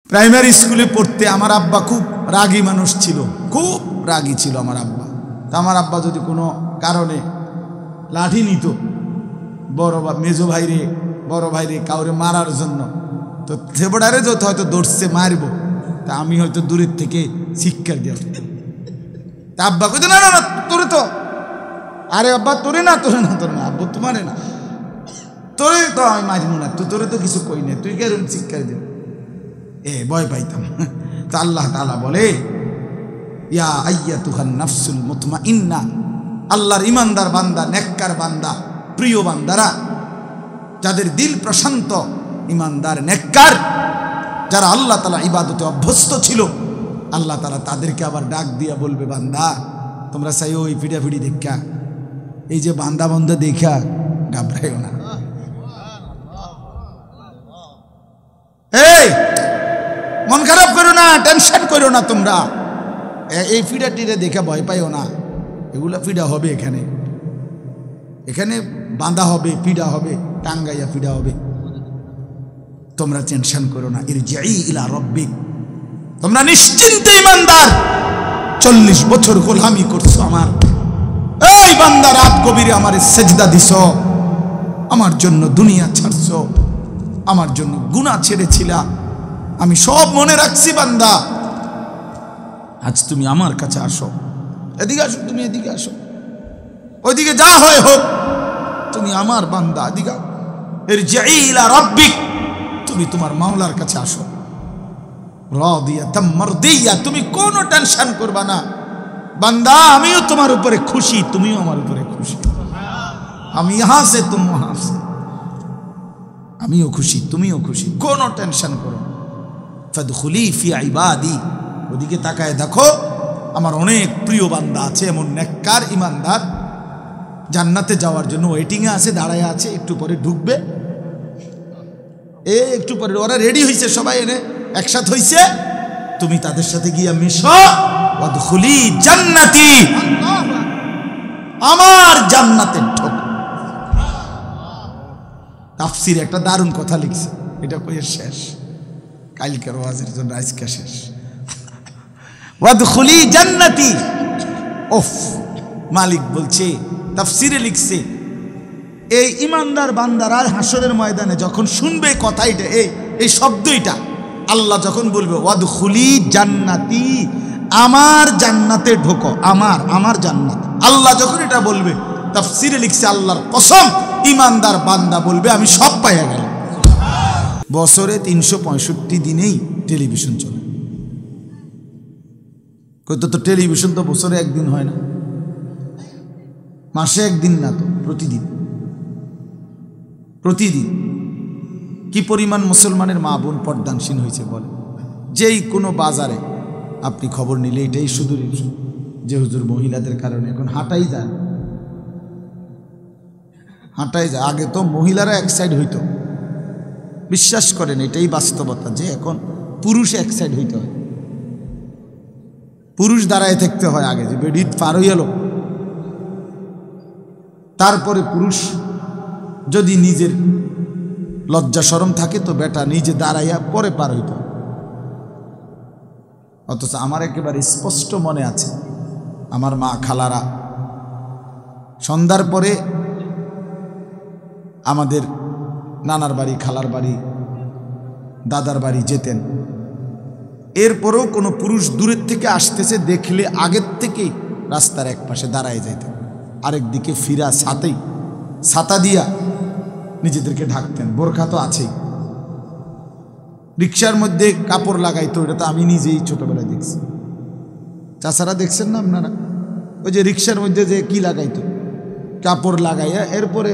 Primary স্কুলে পড়তে আমার আব্বা খুব রাগী মানুষ ছিল, খুব রাগী ছিল আমার আব্বা। তা আমার আব্বা যদি কোনো কারণে লাঠি নিত মেজো ভাইরে বড় ভাইরে কাউরে মারার জন্য, তো থেবড়ারে যত হয়তো দৌড়ছে মারব, তা আমি হয়তো দূরের থেকে শিক্ষা দিয়ে তা আব্বা কইতো না না না তোরে তো, আরে আব্বা তোরে না তোরে না তোরে না আব্বু তোমারে না তোরে তো আমি মারিব না, তোরে তো কিছু কই না, তুই কেরম শিক্ষা দেব, ভয় পাইতাম। তো আল্লাহ তাআলা বলে ইয়া আইয়াতুহান নাফসুল মুতমাইন্না, আল্লাহর ইমানদার বান্দা, নেককার বান্দা, প্রিয় বান্দারা, যাদের দিল প্রশান্ত, ইমানদার নেককার, যারা আল্লাহ তাআলা ইবাদতে অভ্যস্ত ছিল, আল্লাহ তাআলা তাদেরকে আবার ডাক দিয়া বলবে, বান্দা তোমরা চাই ওই ফিডাফিডি দেখা, এই যে বান্দা বান্দা দেখা ঘাবড়াইও না, এই মন খারাপ করো না, টেনশন করো না, তোমরা এই ফিডাটিরে দেখে ভয় পাইও না, এগুলা ফিডা হবে, এখানে এখানে বাঁধা হবে, পিডা হবে, টাঙ্গাইয়া ফিডা হবে, তোমরা টেনশন করো না। ইরজিই ইলা রাব্বিক, তোমরা নিশ্চিন্তে ইমানদার, 40 বছর গোলামি করছো আমার, এই বান্দা রাত গভীরে আমার সেজদা দিছো, আমার জন্য দুনিয়া ছাড়ছো, আমার জন্য গুনাহ ছেড়েছিলা, আমি সব মনে রাখছি বান্দা, আজ তুমি আমার কাছে আসো, এদিকে আসো, তুমি এদিকে আসো, ওইদিকে যা হয় হোক, তুমি আমার বান্দা, এদিকে ইরজিই ইলা রাব্বিক, তুমি তোমার মাওলার কাছে আসো, রাদিয়াতাম মারদিয়া, তুমি কোনো টেনশন করবা না বান্দা, আমিও তোমার উপরে খুশি, তুমিও আমার উপরে খুশি, আমি ইহা সে তুম ওহা সে, আমিও খুশি তুমিও খুশি, কোনো টেনশন করো না। ফাদখুলি ফি ইবাদি, ওদিকে তাকায় দেখো আমার অনেক প্রিয় বান্দা আছে, এমন নেককার ইমানদার, জান্নাতে যাওয়ার জন্য ওয়েটিংয়ে আছে, দাঁড়ায় আছে, একটু পরে ঢুকবে, একটু পরে ওরা রেডি হয়েছে, সবাই এনে একসাথে হয়েছে, তুমি তাদের সাথে গিয়া মিশো, ওয়াদখুলি জান্নাতি, আমার জান্নাতে ঢোকো। তাফসীর একটা দারুণ কথা লিখছে, এটা কইয়ে শেষ, কালকের ওয়াজের জন্য আজকে শেষ। ওয়াদখুলি জান্নাতি, ওফ, মালিক বলছে, তাফসীরে লিখছে, এই ইমানদার বান্দারা হাসরের ময়দানে যখন শুনবে কথা, এটা এই শব্দটা আল্লাহ যখন বলবে ওয়াদখুলি জান্নাতি, আমার জান্নাতে ঢোকো, আমার জান্নাত, আল্লাহ যখন এটা বলবে, তাফসীরে লিখছে আল্লাহর কসম, ইমানদার বান্দা বলবে আমি সব পাইয়া গেলাম। বছরে 365 দিনেই টেলিভিশন চলে, তো টেলিভিশন তো বছরে একদিন হয় না, মাসে একদিন না, তো প্রতিদিন কি পরিমাণ মুসলমানের মা বোন পর্দানসীন হয়েছে বলে। যেই কোনো বাজারে আপনি খবর নিলে এটাই শুধু যে হুজুর মহিলাদের কারণে এখন হাঁটাই যায়। আগে তো মহিলারা এক সাইড হইতো, বিশ্বাস করেন এটাই বাস্তবতা, যে এখন পুরুষ এক সাইড হইতে হয়, পুরুষ দাঁড়ায় থাকতে হয় আগে, যে বেডিত পার হয়ে গেল, তারপরে পুরুষ যদি নিজের লজ্জা শরম থাকে তো বেটা নিজে দাঁড়াইয়া পরে পার হইত। অথচ আমার একেবারে স্পষ্ট মনে আছে, আমার মা খালারা সন্ধ্যার পরে আমাদের নানার বাড়ি, খালার বাড়ি, দাদার বাড়ি যেতেন, এরপরেও কোনো পুরুষ দূরের থেকে আসতেছে দেখলে আগের থেকেই রাস্তার এক পাশে দাঁড়ায় যাইতেন, আরেক দিকে ফিরা ছাতা দিয়া নিজেদেরকে ঢাকতেন, বোরখা তো আছেই, রিক্সার মধ্যে কাপড় লাগাইতো, এটা তো আমি নিজেই ছোটবেলায় দেখছি, চাচারা দেখছেন না আপনারা, ওই যে রিক্সার মধ্যে যে কি লাগাইতো, কাপড় লাগাইয়া এরপরে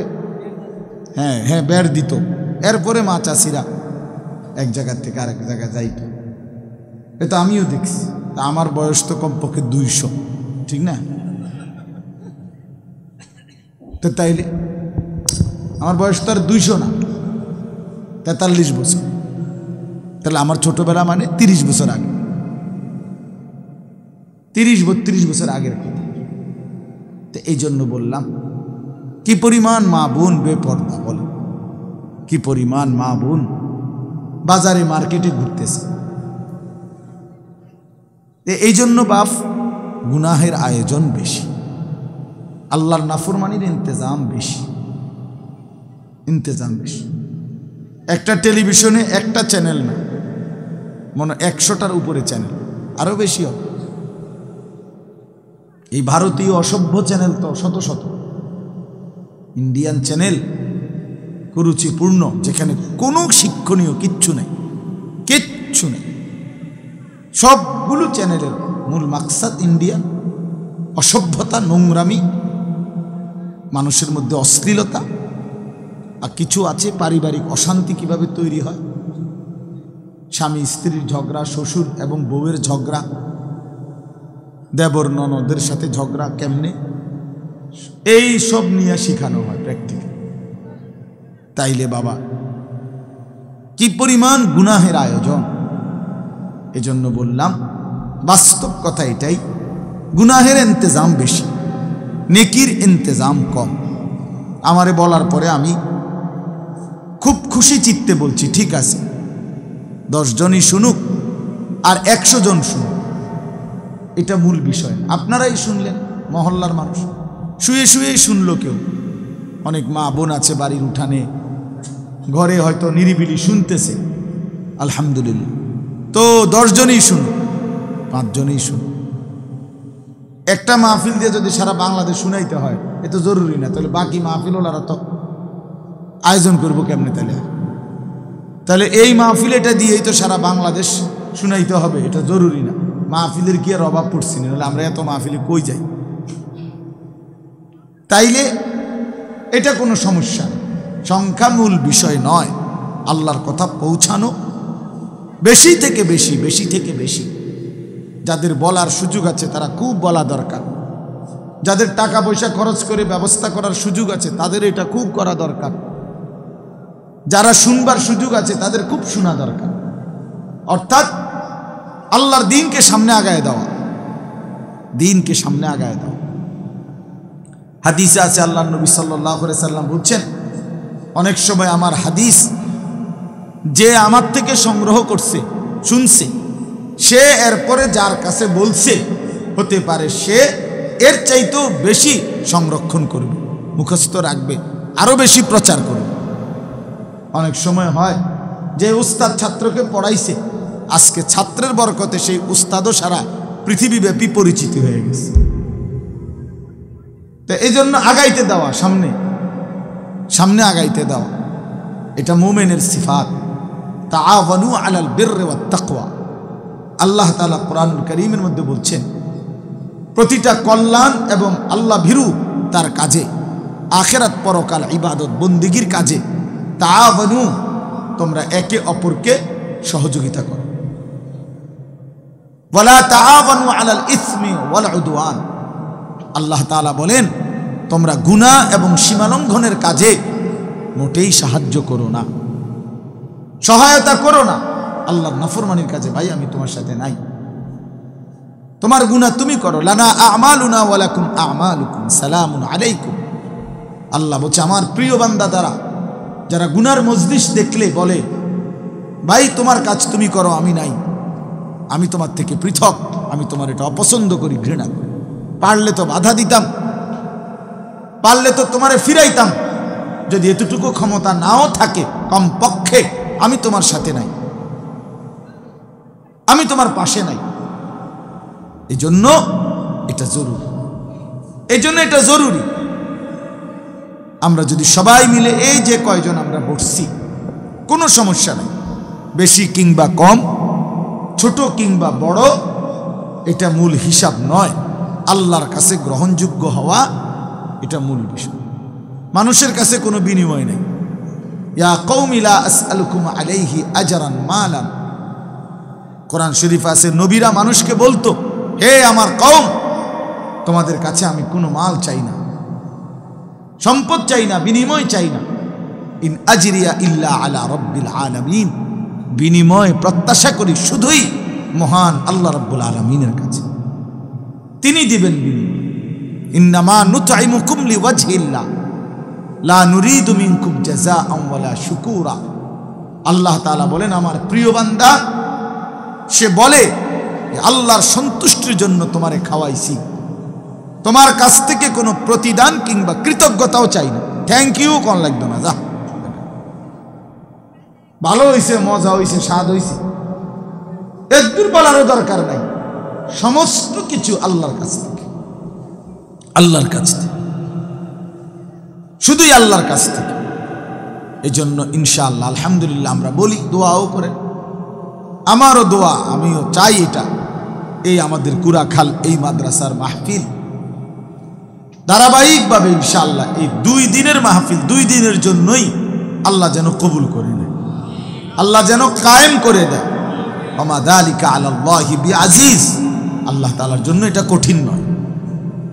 হ্যাঁ বের দিত, এরপরে মা চাষিরা এক জায়গার থেকে আরেক জায়গায় যাইত, এটা আমিও দেখছি। তা আমার বয়স তো কমপক্ষে 200, ঠিক না? তো তাইলে আমার বয়স তো আর 200 না, 43 বছর, তাহলে আমার ছোটবেলা মানে 30 বছর আগে, 30-32 বছর আগের কথা। তো এই জন্য বললাম, কি পরিমাণ মা বোন বেপর্দা, বলো কি পরিমাণ মা বোন বাজারে মার্কেটে ঘুরতেছে, এই জন্য বাপ গুনাহের আয়োজন বেশি, আল্লাহর নাফরমানির ইন্তজাম বেশি। একটা টেলিভিশনে একটা চ্যানেল না, মনে 100টার উপরে চ্যানেল, আরো বেশি হবে। এই ভারতীয় অসভ্য চ্যানেল তো শত শত, ইন্ডিয়ান চ্যানেল কুরুচিপূর্ণ, যেখানে কোনো শিক্ষণীয় কিচ্ছু নেই। সবগুলো চ্যানেলের মূল মাকসাদ ইন্ডিয়ান, অসভ্যতা, নোংরামি, মানুষের মধ্যে অশ্লীলতা, আর কিছু আছে পারিবারিক অশান্তি কিভাবে তৈরি হয়, স্বামী স্ত্রীর ঝগড়া, শ্বশুর এবং বউয়ের ঝগড়া, দেবর ননদের সাথে ঝগড়া কেমনে, এই সব নিয়ে শেখানো হয় প্র্যাকটিক্যাল। তাইলে বাবা কি পরিমাণ গুনাহের আয়োজন। এজন্য বললাম বাস্তব কথা এটাই, গুনাহের ইন্তজাম বেশি, নেকির ইন্তজাম কম। আমারে বলার পরে আমি খুব খুশি চিত্তে বলছি, ঠিক আছে, 10 জনই শুনুক আর 100 জন শুনুক, এটা মূল বিষয়। আপনারাই শুনলেন, মহল্লার মানুষ শুয়ে শুয়েই শুনলো। কেউ অনেক মা বোন আছে বাড়ির উঠানে, ঘরে হয়তো নিরিবিলি শুনতেছে, আলহামদুলিল্লাহ। তো 10 জনই শুনুক, 5 জনই শুনুক। একটা মাহফিল দিয়ে যদি সারা বাংলাদেশ শুনাইতে হয়, এ তো জরুরি না। তাহলে বাকি মাহফিল ওরা তো আয়োজন করবো কেমনে? তাহলে এই মাহফিল এটা দিয়েই তো সারা বাংলাদেশ শুনাইতে হবে, এটা জরুরি না। মাহফিলের কি আর অভাব পড়ছি না? আমরা এত মাহফিলে কই যাই? তাইলে এটা কোনো সমস্যা, সংখ্যা মূল বিষয় নয়। আল্লাহর কথা পৌঁছানো, বেশি থেকে বেশি। যাদের বলার সুযোগ আছে তারা খুব বলা দরকার, যাদের টাকা পয়সা খরচ করে ব্যবস্থা করার সুযোগ আছে তাদের এটা খুব করা দরকার, যারা শুনবার সুযোগ আছে তাদের খুব শোনা দরকার। অর্থাৎ আল্লাহর দ্বীনকে সামনে আগায় দেওয়া, হাদিসে আছে আল্লাহর নবী সাল্লাল্লাহু আলাইহি সাল্লাম বলছেন, অনেক সময় আমার হাদিস যে আমার থেকে সংগ্রহ করছে, শুনছে, সে এরপরে যার কাছে বলছে, হতে পারে সে এর চাইতেও বেশি সংরক্ষণ করবে, মুখস্থ রাখবে, আরো বেশি প্রচার করবে। অনেক সময় হয় যে উস্তাদ ছাত্রকে পড়াইছে, আজকে ছাত্রের বরকতে সেই উস্তাদও সারা পৃথিবীব্যাপী পরিচিত হয়ে গেছে। তো এই জন্য আগাইতে দেওয়া, সামনে আগাইতে দেওয়া, এটা মুমিনের সিফাত। তাআওয়ানু আলাল বিররি ওয়াত তাকওয়া, আল্লাহ তাআলা কোরআনুল কারীমের মধ্যে বলছেন, প্রতিটা কল্যাণ এবং আল্লাহ ভীরু তার কাজে, আখিরাত পরকাল ইবাদত বন্দিগির কাজে তাআওয়ানু, তোমরা একে অপরকে সহযোগিতা করো। ওয়ালা তাআওয়ানু আলাল ইসমি ওয়াল উদওয়ান, আল্লাহ তাআলা বলেন তোমরা গুনাহ এবং সীমালঙ্ঘনের কাজে মোটেই সাহায্য করো না, সহায়তা করো না। আল্লাহর নাফরমানির কাজে ভাই আমি তোমার সাথে নাই, তোমার গুনাহ তুমি করো। লানা আমালুনা ওয়া লাকুম আমালুকুম সালামুন আলাইকুম, আল্লাহ বলছে আমার প্রিয় বান্দা দ্বারা যারা গুনার মজলিস দেখলে বলে ভাই তোমার কাজ তুমি করো, আমি নাই, আমি তোমার থেকে পৃথক, আমি তোমার এটা অপছন্দ করি, ঘৃণা করি, পারলে তো বাধা দিতাম, পারলে তো তোমারে ফিরাইতাম, যদি এতটুকু ক্ষমতা নাও থাকে কমপক্ষে আমি তোমার সাথে নাই, আমি তোমার পাশে নাই। এই জন্য এটা জরুরি, আমরা যদি সবাই মিলে এই যে কয়জন আমরা বসছি, কোনো সমস্যা নাই, বেশি কিংবা কম, ছোট কিংবা বড়, এটা মূল হিসাব নয়। আল্লাহর কাছে গ্রহণযোগ্য হওয়া এটা মূল বিষয়, মানুষের কাছে কোনো বিনিময় নেই। ইয়া কওমি লা আসআলুকুম আলাইহি আজরান মালান, কোরআন শরীফ আছে নবীরা মানুষকে বলতো, হে আমার কওম, তোমাদের কাছে আমি কোনো মাল চাই না, সম্পদ চাই না, বিনিময় চাই না। ইন আজরিয়া ইল্লা আলা রাব্বিল আলামিন, বিনিময় প্রত্যাশা করি শুধুই মহান আল্লাহ রাব্বুল আলামিনের কাছে, তিনি দিবেন বিনিময়। ইন্নামা নুতঈমুকুম লিওয়াজহিল্লাহ লা নুরিদু মিনকুম জাযাআন ওয়ালা শুকুরা, আল্লাহ তাআলা বলেন আমার প্রিয় বান্দা, সে বলে আল্লাহর সন্তুষ্টির জন্য তোমারে খাওয়াইছি, তোমার কাছ থেকে কোনো প্রতিদান কিংবা কৃতজ্ঞতাও চাই না। থ্যাংক ইউ কোন লাগবে না, যা ভালো হইছে, মজা হইছে, স্বাদ হইছে, একদূর বলারও দরকার নাই। সমস্ত কিছু আল্লাহর কাছ থেকে, আল্লাহর কাছ থেকে, শুধুই আল্লাহর কাছ থেকে। এই জন্য ইনশাআল্লাহ আলহামদুলিল্লাহ আমরা বলি, দোয়াও করেন। আমারও দোয়া, আমিও চাই এটা, এই আমাদের কুড়াখাল এই মাদ্রাসার মাহফিল ধারাবাহিকভাবে ইনশাআল্লাহ এই 2 দিনের মাহফিল, 2 দিনের জন্যই আল্লাহ যেন কবুল করে নেয়, আল্লাহ যেন কায়েম করে দেয়। ওমা যালিকা আলাল্লাহি বিআজিজ। আল্লাহ তাআলার জন্য এটা কঠিন নয়,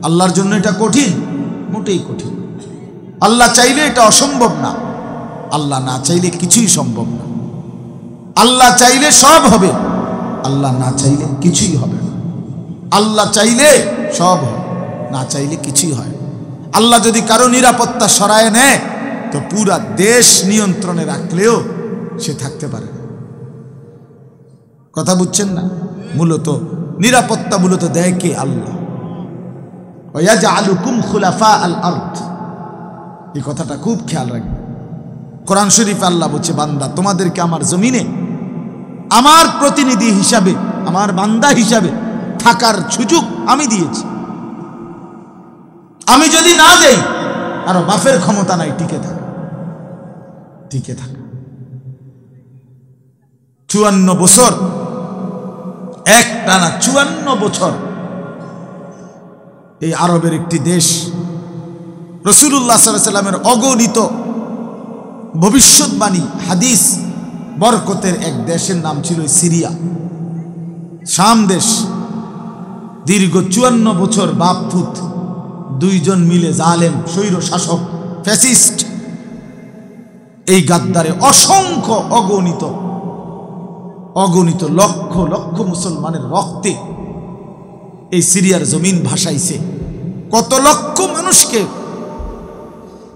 আল্লাহর জন্য এটা কঠিন, মোটেই কঠিন। আল্লাহ চাইলে এটা অসম্ভব না, আল্লাহ না চাইলে কিছুই সম্ভব না। আল্লাহ চাইলে সব হবে, আল্লাহ না চাইলে কিছুই হবে না। আল্লাহ চাইলে সব হবে, না চাইলে কিছুই হয়। আল্লাহ যদি কারো নিরাপত্তা সরায় নেয় তো পুরা দেশ নিয়ন্ত্রণে রাখলেও সে থাকতে পারে না। কথা বুঝছেন না? মূলত নিরাপত্তা মূলত দেয় কে? আল্লাহ। ওয়াজআলুকুম খুলাফা আল আরদ, এই কথাটা খুব খেয়াল রাখবে। কোরআন শরীফে আল্লাহ বলছে, বান্দা তোমাদেরকে আমার জমিনে আমার প্রতিনিধি হিসাবে, আমার বান্দা হিসাবে থাকার সুযোগ আমি দিয়েছি। আমি যদি না দেই, আর বাপের ক্ষমতা নাই টিকে থাকা, টিকে থাকা। 54 বছর একটানা 54 বছর এই আরবের একটি দেশ, রাসূলুল্লাহ সাল্লাল্লাহু আলাইহি ওয়াসাল্লামের অগণিত ভবিষ্যৎবাণী হাদিস বরকতের এক দেশের নাম ছিল সিরিয়া, শাম দেশ। দীর্ঘ 54 বছর বাপপুত 2 জন মিলে জালেম স্বৈর শাসক ফ্যাসিস্ট এই গাদ্দারে অসংখ্য অগণিত লক্ষ লক্ষ মুসলমানের রক্তে এই সিরিয়ার জমিন ভাসাইছে। কত লক্ষ মানুষকে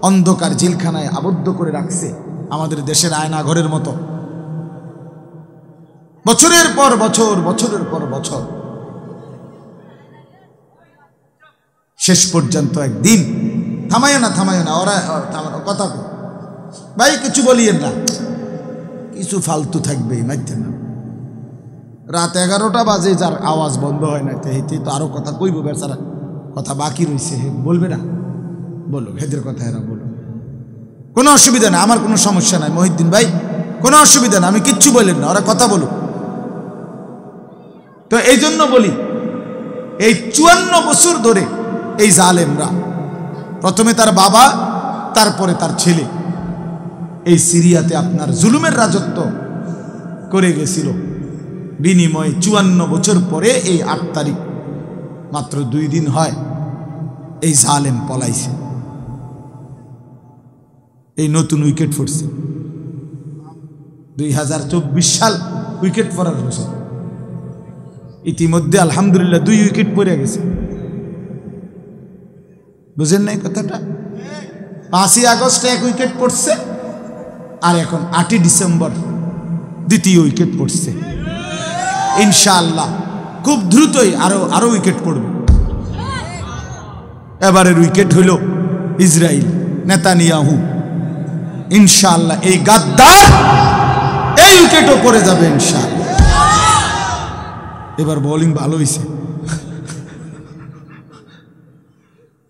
অন্ধকার জেলখানায় আবদ্ধ করে রাখছে, আমাদের দেশের আয়না ঘরের মতো। বছরের পর বছর, বছরের পর বছর, শেষ পর্যন্ত একদিন থামায় না ওরা কথা ভাই কিছু বলিয়েন না, কিছু ফালতু থাকবে মাইতে না। রাত 11টা বাজে, যার আওয়াজ বন্ধ হয় না, তো আরো কথা কইব, বেচারা কথা বাকি রয়েছে, বলবে না, বলো হেদের কথা, এরা বলো, কোনো অসুবিধা না, আমার কোনো সমস্যা নাই মহিউদ্দিন ভাই, কোনো অসুবিধা না, আমি কিচ্ছু বলেন না, ওরা কথা বলুক। তো এই জন্য বলি, এই 54 বছর ধরে এই জালেমরা, প্রথমে তার বাবা, তারপরে তার ছেলে, এই সিরিয়াতে আপনার জুলুমের রাজত্ব করে গেছিল। বিনিময়ে 54 বছর পরে এই 8 তারিখ, মাত্র 2 দিন হয়, এই জালেম পলাইছে। এই নতুন উইকেট পড়ছে 2024 সাল, উইকেট পড়ার বছর। ইতিমধ্যে আলহামদুলিল্লাহ 2 উইকেট পড়ে গেছে। বুঝেন নাই কথাটা? 5ই আগস্ট 1 উইকেট পড়ছে, আর এখন 8ই ডিসেম্বর 2য় উইকেট পড়ছে। ইনশাআল্লাহ খুব দ্রুতই আরো উইকেট পড়বে। এবারের উইকেট হইল ইসরায়েল, নেতানিয়াহু। ইনশাআল্লাহ এই গাদ্দার এই উইকেটও পড়ে যাবে ইনশাআল্লাহ। এবার বোলিং ভালো হয়েছে,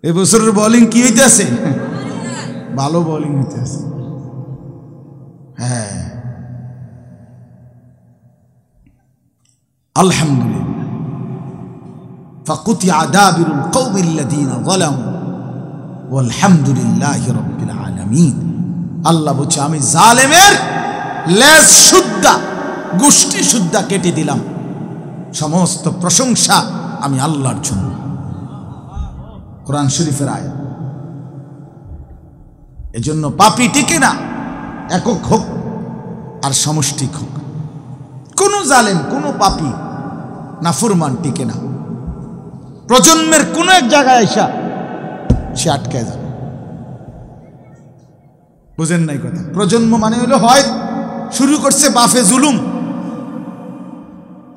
এবছরের বোলিং কি হইতেছে? ভালো বোলিং হইতেছে। হ্যাঁ আলহামদুলিল্লাহ। ফাকুতিয়া দাবিরুল কওমিল্লাযীনা যালামু ওয়ালহামদুলিল্লাহি রাব্বিল আলামিন। আল্লাহ বলছে, আমি জালেমের লেজ সুদ্ধা, গোষ্ঠী সুদ্ধা কেটে দিলাম। সমস্ত প্রশংসা আমি আল্লাহর জন্য। কোরআন শরীফের আয়াত। এজন্য পাপী টিকে না, একক হোক আর সমষ্টিক হোক। কোন জালেম, কোন পাপী নাফরমান টিকে না। প্রজন্মের কোন এক জায়গায় আইসা সে আটকে যাবে। বুঝেন নাই কথা? প্রজন্ম মানে হলো, হয় শুরু করছে বাফে জুলুম,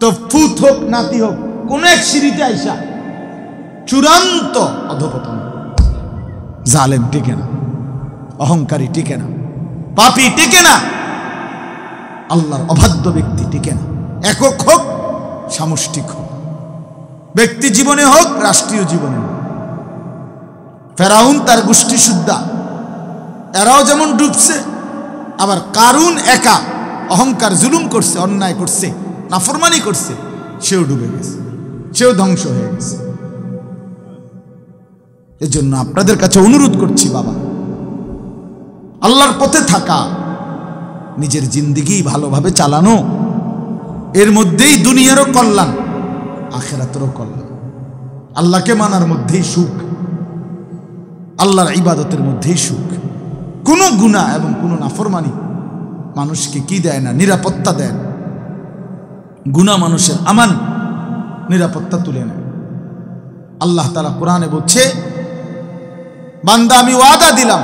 তো ফুত হোক নাতি হোক, কোন এক সিঁড়িতে আইসা চূড়ান্ত অধপতন। জালেম টিকে না, অহংকারী টিকে না, পাপী টিকে না, আল্লাহর অবাধ্য ব্যক্তি টিকে না। একক হোক, সামষ্টিক হোক, ব্যক্তি জীবনে হোক, রাষ্ট্রীয় জীবনে হোক। ফেরাউন তার গোষ্ঠী সুদ্ধা, এরাও যেমন ডুবছে, আবার কারুন একা অহংকার জুলুম করছে, অন্যায় করছে, নাফরমানি করছে, সেও ডুবে গেছে, সেও ধ্বংস হয়ে গেছে। এজন্য আপনাদের কাছে অনুরোধ করছি, বাবা, আল্লাহর পথে থাকা, নিজের জিন্দেগি ভালোভাবে চালানো, এর মধ্যেই দুনিয়ারও কল্যাণ, আখিরাতেরও কল্যাণ। আল্লাহকে মানার মধ্যেই সুখ, আল্লাহর ইবাদতের মধ্যেই সুখ। কোনো গুনাহ এবং কোনো নাফরমানি মানুষকে কি দেয় না? নিরাপত্তা দেয় না। গুনাহ মানুষের আমান, নিরাপত্তা তুলে নেয়। আল্লাহ তাআলা কোরআনে বলছে, বান্দা আমি ওয়াদা দিলাম,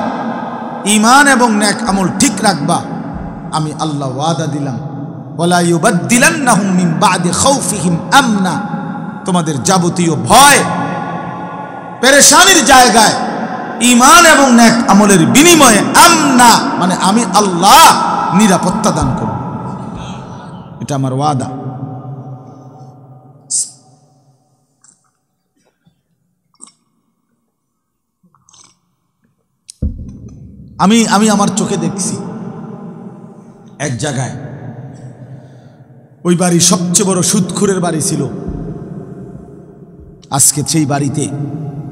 ঈমান এবং নেক আমল ঠিক রাখবা, আমি আল্লাহ ওয়াদা দিলাম, ওয়ালা ইউবাদদিলান্নাহুম মিন বাদি খাউফিহিম আমনা, তোমাদের যাবতীয় ভয় পেরেশানির জায়গায় ঈমান এবং নেক আমলের বিনিময়ে আমনা মানে আমি আল্লাহ নিরাপত্তা দান করব। এটা আমার ওয়াদা। আমি আমার চোখে দেখছি এক জায়গায়, ওই বাড়ি সবচেয়ে বড় সুদখোরের বাড়ি ছিল। আজকে সেই বাড়িতে,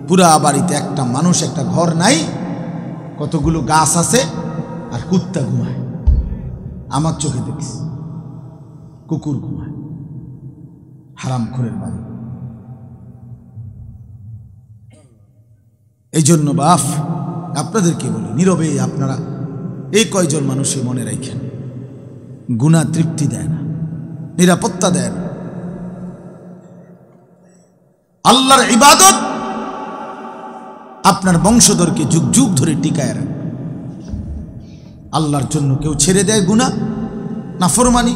পুরা বাড়িতে একটা মানুষ, একটা ঘর নাই, কতগুলো গাছ আছে আর কুত্তা ঘুমায়। আমার চোখে দেখছি কুকুর ঘুমায়। হারামখোরের বাড়ি। এই জন্য বাপ আপনাদেরকে বলি, নীরবে আপনারা এই কয়জন মানুষই মনে রাখেন, গুনাহ তৃপ্তি দেয় না, নিরাপত্তা দেয় না। আল্লাহর ইবাদত আপনার বংশধরকে যুগ যুগ ধরে টিকায় রাখবে। আল্লাহর জন্য কেউ ছেড়ে দেয় গুনাহ, নাফরমানি,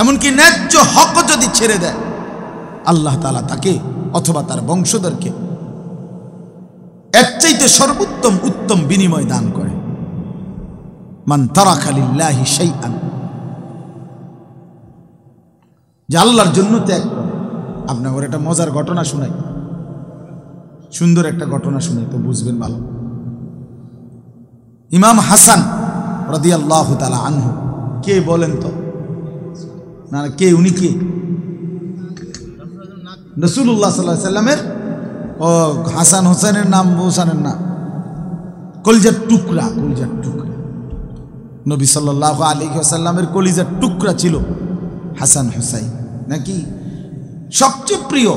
এমনকি ন্যায্য হক যদি ছেড়ে দেয়, আল্লাহ তাআলা তাকে অথবা তার বংশধরকে এর চাইতে সর্বোত্তম উত্তম বিনিময় দান করে। মান তারাকা লিল্লাহি শাইআন, যে আল্লাহর জন্য ত্যাগ করে। আপনার একটা মজার ঘটনা শোনাই, সুন্দর একটা ঘটনা শুনে তো বুঝবেন ভালো। ইমাম হাসান রাদিয়াল্লাহু তাআলা আনহু, কে বলেন তো? না কে, উনি কে? রাসূলুল্লাহ সাল্লাল্লাহু আলাইহি সাল্লামের, ও হাসান হোসেনের নাম হোসেনের না, কলিজার টুকরা, কলিজার টুকরা। নবী সাল্লাল্লাহু আলাইহি ওয়াসাল্লামের কলিজার টুকরা ছিল হাসান হুসাইন, নাকি সবচেয়ে প্রিয়।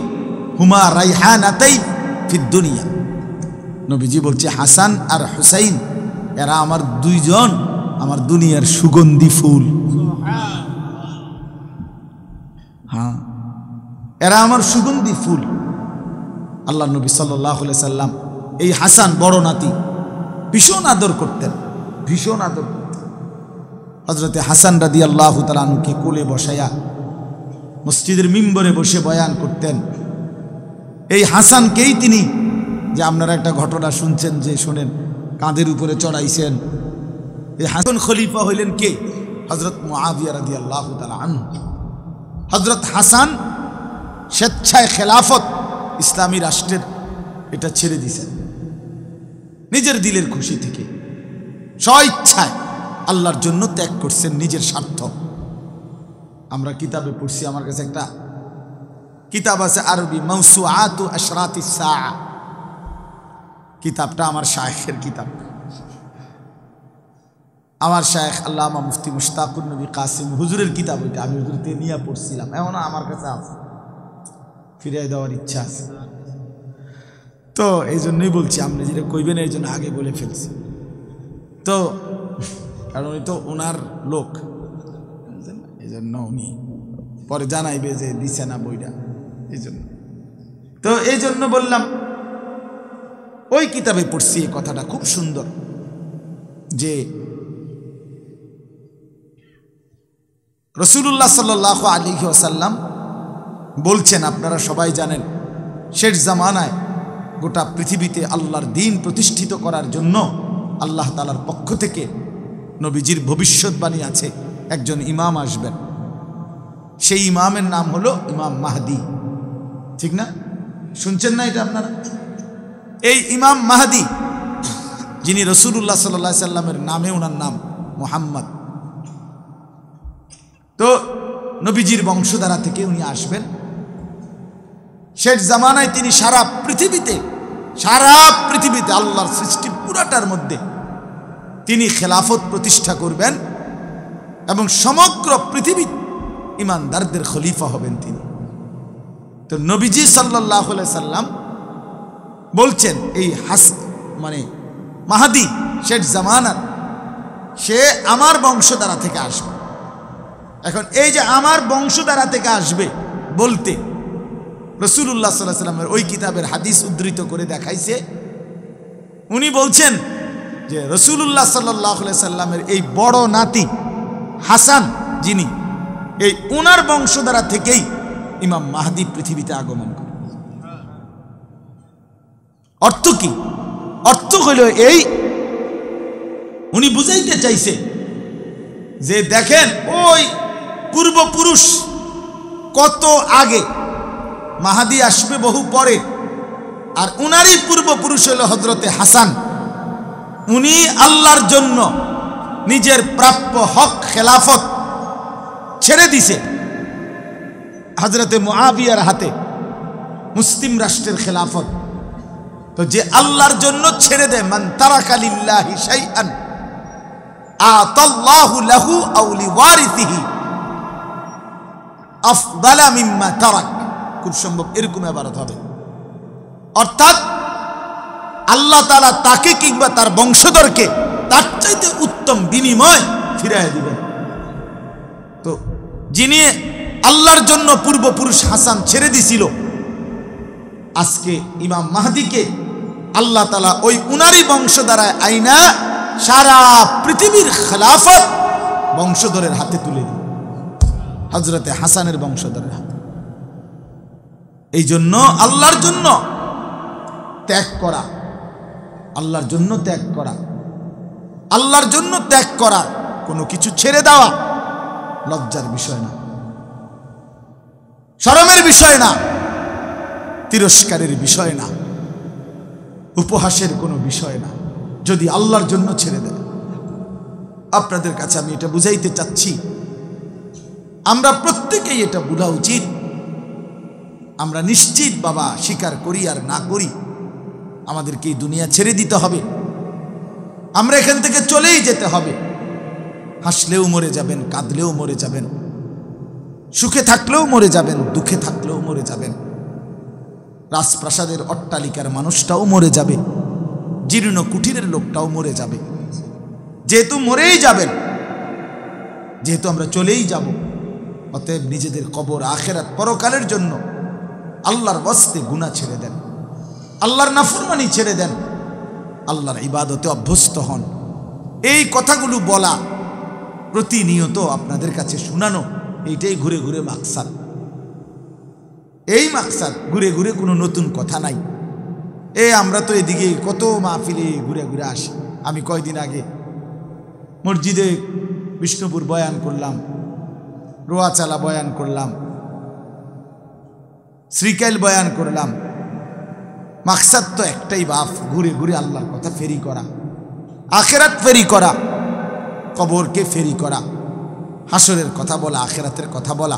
হুমা রাইহানাতাই ফিদ দুনিয়া, নবীজি বলছে হাসান আর হুসাইন এরা আমার দুইজন, আমার দুনিয়ার সুগন্ধি ফুল। হ্যাঁ, এরা আমার সুগন্ধি ফুল। আল্লাহ নবী সাল্লাল্লাহু আলাইহি সাল্লাম এই হাসান বড় নাতি ভীষণ আদর করতেন, ভীষণ আদর করতেন। হযরতে হাসান রাদিয়াল্লাহু তাআলা আনহুকে কোলে বসায়া মসজিদের মিম্বরে বসে বয়ান করতেন। এই হাসানকেই তিনি, যে আপনারা একটা ঘটনা শুনছেন, যে শোনেন, কাঁধের উপরে চড়াইছেন। এই হাসান খলিফা হইলেন কে? হযরত মুআবিয়া রাদিয়াল্লাহু তাআলা আনহু। হযরত হাসান স্বেচ্ছায় খেলাফত, ইসলামী রাষ্ট্রের এটা ছেড়ে দিয়েছেন নিজের দিলের খুশি থেকে, স্বইচ্ছায় আল্লাহর জন্য ত্যাগ করছেন, নিজের স্বার্থ। আমরা কিতাবে পড়ছি, আমার কাছে একটা কিতাব আছে আরবি, মাওসুআতু আশরাতিস সাআ। কিতাবটা আমার শায়েখের কিতাব, আমার শায়েখ আল্লামা মুফতি মুশতাকুর নবী কাসিম হুজুরের কিতাব। ওইটা আমি হুজুরতে নিয়ে পড়ছিলাম, এমনও আমার কাছে আছে, ফিরিয়ে দেওয়ার ইচ্ছা আছে। তো এই জন্যই বলছি, আপনি যেটা কইবেন এই জন্য আগে বলে ফেলছি। তো কারণ ওই তো ওনার লোক, এই জন্য উনি পরে জানাইবে যে দিছে না বইটা, এই জন্য। তো এই জন্য বললাম, ওই কিতাবে পড়ছি এই কথাটা খুব সুন্দর, যে রাসূলুল্লাহ সাল্লাল্লাহু আলাইহি ওয়াসাল্লাম বলছেন, আপনারা সবাই জানেন, শেষ জামানায় গোটা পৃথিবীতে আল্লাহর দ্বীন প্রতিষ্ঠিত করার জন্য আল্লাহ তাআলার পক্ষ থেকে নবীজির ভবিষ্যৎবাণী আছে, একজন ইমাম আসবেন। সেই ইমামের নাম হলো ইমাম মাহদী। ঠিক না? শুনছেন না এটা আপনারা? এই ইমাম মাহদী, যিনি রাসূলুল্লাহ সাল্লাল্লাহু আলাইহি সাল্লামের নামে, ওনার নাম মুহাম্মদ, তো নবীজির বংশধারা থেকে উনি আসবেন। শেষ জামানায় তিনি সারা পৃথিবীতে আল্লাহর সৃষ্টি পুরাটার মধ্যে তিনি খেলাফত প্রতিষ্ঠা করবেন এবং সমগ্র পৃথিবী ইমানদারদের খলিফা হবেন তিনি। তো নবীজি সাল্লাল্লাহু আলাইহি সাল্লাম বলছেন, এই মাহদী শেষ জামানার, সে আমার বংশধারা থেকে আসবে। এখন এই যে আমার বংশধারা থেকে আসবে বলতে রাসূলুল্লাহ সাল্লাল্লাহু আলাইহি সাল্লামের ওই কিতাবের হাদিস উদ্ধৃত করে দেখাইছে। উনি বলছেন যে রাসূলুল্লাহ সাল্লাল্লাহু আলাইহি সাল্লামের এই বড় নাতি হাসান, যিনি, এই ওনার বংশধারা থেকেই ইমাম মাহদী পৃথিবীতে আগমন করে। অর্থ কি? অর্থ হইল এই, উনি বুঝাইতে চাইছে যে দেখেন, ওই পূর্বপুরুষ কত আগে, মাহদী আসবে বহু পরে, আর উনারই পূর্বপুরুষ হল হযরতে হাসান। উনি আল্লাহর জন্য নিজের প্রাপ্য হক খেলাফত ছেড়ে দিছে হযরতে মুআবিয়ার হাতে, মুসলিম রাষ্ট্রের খেলাফত। তো যে আল্লাহর জন্য ছেড়ে দেয়, মান তারাকা লিল্লাহি শাইআন আতাল্লাহু লাহু আও লিওয়ারিসিহি আফদালা মিম্মা তারাক, খুব সম্ভব এরকম ইবারত হবে। অর্থাৎ আল্লাহ তাআলা তাকে কিংবা তার বংশধরকে তার চাইতে উত্তম বিনিময় ফিরাইয়া দিবেন। তো যিনি আল্লাহর জন্য পূর্বপুরুষ হাসান ছেড়ে দিছিল, আজকে ইমাম মাহদীকে আল্লাহ তাআলা ওই উনারই বংশধারায় আইনা সারা পৃথিবীর খেলাফত বংশধরের হাতে তুলে দিল, হযরতে হাসানের বংশধরের হাতে। এই জন্য আল্লাহর জন্য ত্যাগ করা, আল্লাহর জন্য ত্যাগ করা, আল্লাহর জন্য ত্যাগ করা, কোনো কিছু ছেড়ে দেওয়া লজ্জার বিষয় না, শরমের বিষয় না, তিরস্কারের বিষয় না, উপহাসের কোনো বিষয় না, যদি আল্লাহর জন্য ছেড়ে দেয়। আপনাদের কাছে আমি এটা বুঝাইতে চাচ্ছি, আমরা প্রত্যেকেই এটা বোঝা উচিত। আমরা নিশ্চিত বাবা, স্বীকার করি আর না করি, আমাদেরকে এই দুনিয়া ছেড়ে দিতে হবে, আমরা এখান থেকে চলেই যেতে হবে। হাসলেও মরে যাবেন, কাঁদলেও মরে যাবেন, সুখে থাকলেও মরে যাবেন, দুঃখে থাকলেও মরে যাবেন। রাজপ্রাসাদের অট্টালিকার মানুষটাও মরে যাবে, জীর্ণ কুঠিরের লোকটাও মরে যাবে। যেহেতু মরেই যাবেন, যেহেতু আমরা চলেই যাব, অতএব নিজেদের কবর, আখিরাত, পরকালের জন্য আল্লাহর ওয়াস্তে গুনাহ ছেড়ে দেন, আল্লাহর নাফরমানি ছেড়ে দেন, আল্লাহর ইবাদতে অভ্যস্ত হন। এই কথাগুলো বলা, প্রতিনিয়ত আপনাদের কাছে শোনানো, এইটাই ঘুরে ঘুরে মাকসাদ। এই মাকসাদ, ঘুরে ঘুরে কোনো নতুন কথা নাই। আমরা তো এদিকে কত মাহফিলে ঘুরে ঘুরে আসি। আমি কয়দিন আগে মসজিদে বিষ্ণুপুর বয়ান করলাম, রোয়াচালা বয়ান করলাম, শ্রীকাইল বয়ান করলাম। মাকসাদ তো একটাই বাপ, ঘুরে ঘুরে আল্লাহর কথা ফেরি করা, আখেরাত ফেরি করা, কবরকে ফেরি করা, হাসরের কথা বলা, আখেরাতের কথা বলা,